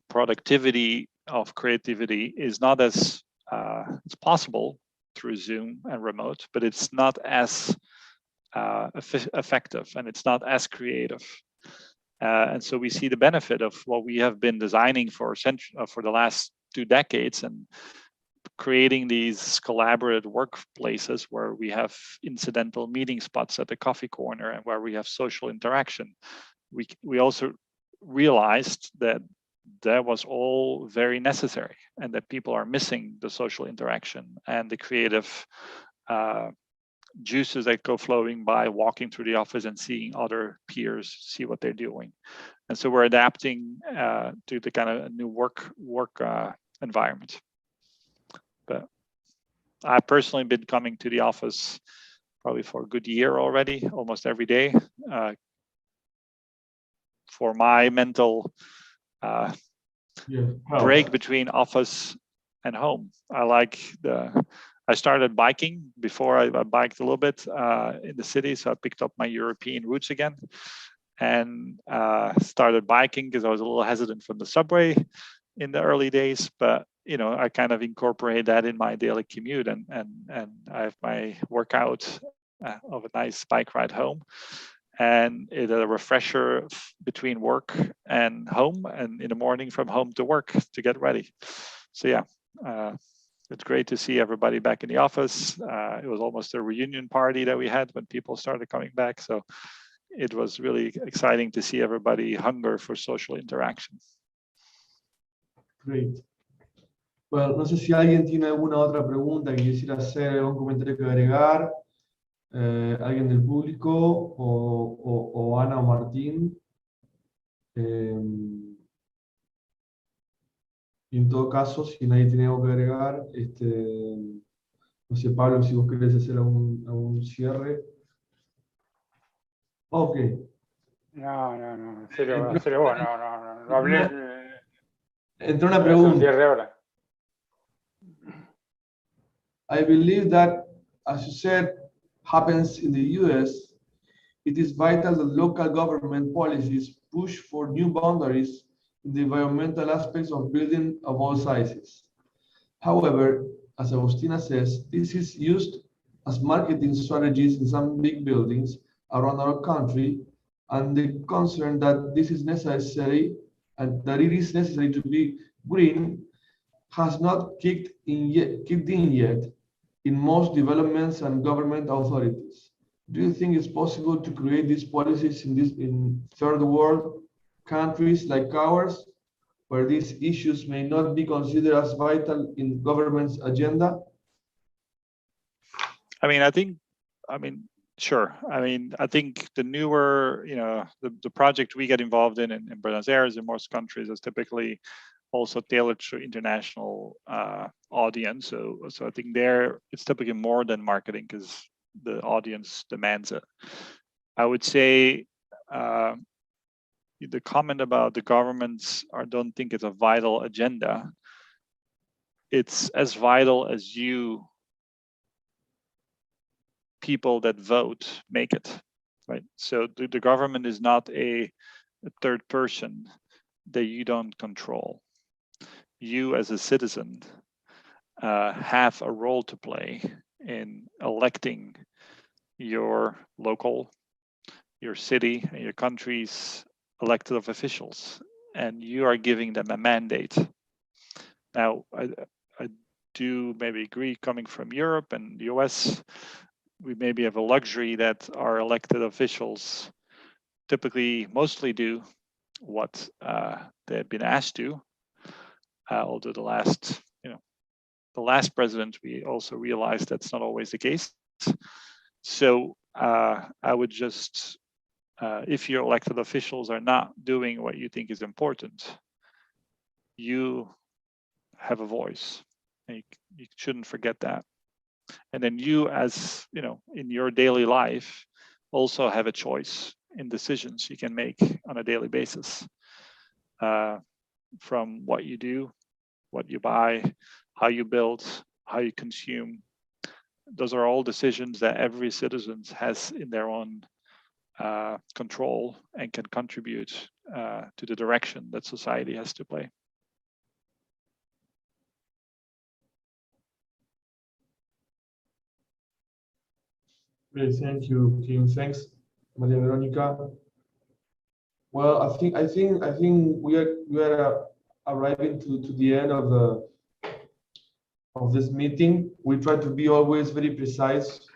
productivity of creativity is not as it's possible through Zoom and remote, but it's not as effective, and it's not as creative. And so we see the benefit of what we have been designing for the last 2 decades, and creating these collaborative workplaces where we have incidental meeting spots at the coffee corner and where we have social interaction. We also realized that was all very necessary, and that people are missing the social interaction and the creative juices that go flowing by walking through the office and seeing other peers see what they're doing. And so we're adapting to the kind of new work environment. But I've personally been coming to the office probably for a good year already, almost every day, for my mental break between office and home. I started biking before. I biked a little bit in the city, so I picked up my European roots again, and started biking because I was a little hesitant from the subway in the early days. But I kind of incorporate that in my daily commute, and I have my workout of a nice bike ride home, and it's a refresher between work and home, and in the morning from home to work to get ready. So yeah, it's great to see everybody back in the office. It was almost a reunion party that we had when people started coming back. So it was really exciting to see everybody hunger for social interaction. Great. Bueno, no sé si alguien tiene alguna otra pregunta que quisiera hacer, algún comentario que agregar, alguien del público, o Ana o Martín. Y en todo caso, si nadie tiene algo que agregar, no sé, Pablo, si vos querés hacer algún cierre. Ok. No, en serio vos, no hablé. Entró una pregunta. Cierre ahora. I believe that, as you said, happens in the US, it is vital that local government policies push for new boundaries in the environmental aspects of building of all sizes. However, as Agustina says, this is used as marketing strategies in some big buildings around our country, and the concern that this is necessary and that it is necessary to be green has not kicked in yet in most developments and government authorities. Do you think it's possible to create these policies in third world countries like ours, where these issues may not be considered as vital in government's agenda? Sure. I think the newer, the project we get involved in Buenos Aires, in most countries, is typically also tailored to international audience. So I think there it's typically more than marketing because the audience demands it. I would say the comment about the governments don't think it's a vital agenda. It's as vital as you people that vote make it, right? So the government is not a third person that you don't control. You as a citizen have a role to play in electing your local, your city, and your country's elected officials, and you are giving them a mandate. Now, I do maybe agree, coming from Europe and the US, we maybe have a luxury that our elected officials typically mostly do what they've been asked to. Although the last president, we also realized that's not always the case. So I would just, if your elected officials are not doing what you think is important, you have a voice. And you shouldn't forget that. And then you, as you know, in your daily life, also have a choice in decisions you can make on a daily basis, from what you do, what you buy, how you build, how you consume. Those are all decisions that every citizen has in their own control and can contribute to the direction that society has to play. Great, thank you, Kim. Thanks, Maria Veronica. Well, I think we are arriving to the end of this meeting. We try to be always very precise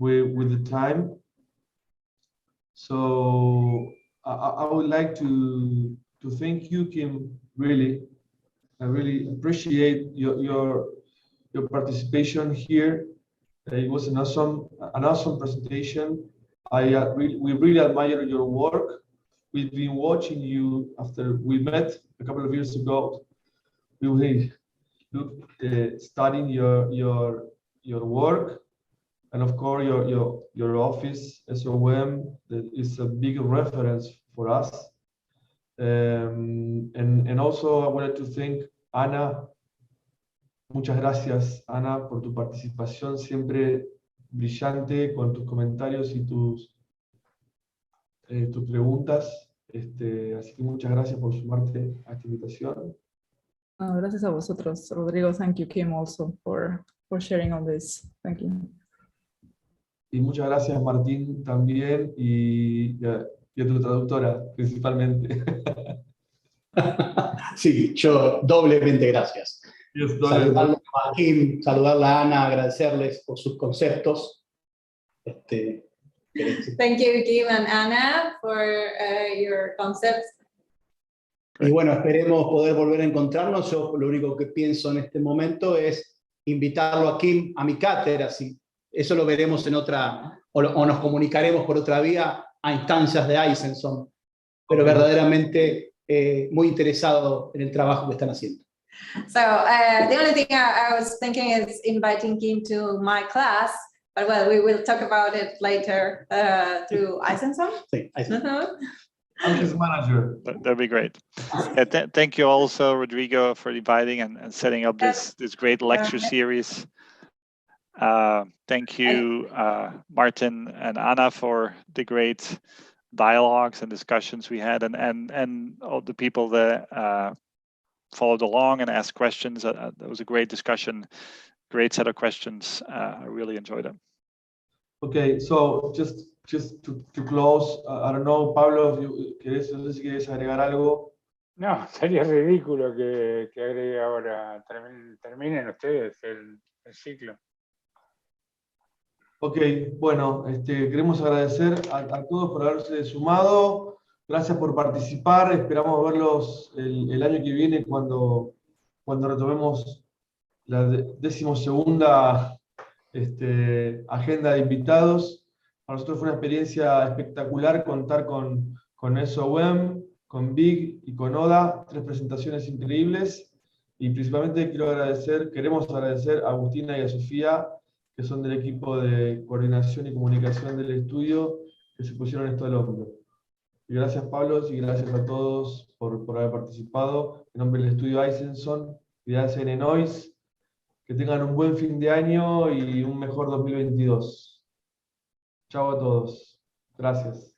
with the time. So I would like to thank you, Kim. Really, I really appreciate your participation here. It was an awesome presentation. We really admire your work. We've been watching you after we met a couple of years ago. We were studying your work, and of course your office SOM is a big reference for us. And also I wanted to thank Ana. Muchas gracias, Ana, por tu participación siempre brillante con tus comentarios y tus preguntas. Así que muchas gracias por sumarte a esta invitación. Gracias a vosotros, Rodrigo. Thank you, Kim, also for sharing all this. Thank you. Y muchas gracias, Martín, también, y a tu traductora, principalmente. Sí, yo doblemente gracias. Saludarle a Kim, saludarle a Ana, agradecerles por sus conceptos. Thank you, Kim and Anna, for your concepts. Y bueno, esperemos poder volver a encontrarnos. Yo lo único que pienso en este momento es invitarlo a Kim a mi cátedra. Eso lo veremos en otra, o nos comunicaremos por otra vía a instancias de Eisenson. Pero verdaderamente muy interesado en el trabajo que están haciendo. So the only thing I was thinking is inviting Kim to my class, but well, we will talk about it later through Eisenson. Sí, Eisenson. I'm his manager. That'd be great. Yeah, thank you also, Rodrigo, for inviting and setting up this great lecture series. Thank you, Martin and Anna, for the great dialogues and discussions we had, and all the people that followed along and asked questions. That was a great discussion, great set of questions. I really enjoyed them. Okay, so just to close, I don't know, Pablo, no sé si quieres agregar algo. No, sería ridículo que agregue ahora. Terminen ustedes el ciclo. Ok, bueno, queremos agradecer a todos por haberse sumado. Gracias por participar. Esperamos verlos el año que viene cuando retomemos la 12ª agenda de invitados. Para nosotros fue una experiencia espectacular contar con SOM, con Big y con Oda, 3 presentaciones increíbles. Y principalmente queremos agradecer a Agustina y a Sofía, que son del equipo de coordinación y comunicación del estudio, que se pusieron esto al hombro. Y gracias, Pablo, y gracias a todos por haber participado. En nombre del estudio Eisenson y de ACN Noise, que tengan un buen fin de año y un mejor 2022. Chao a todos. Gracias.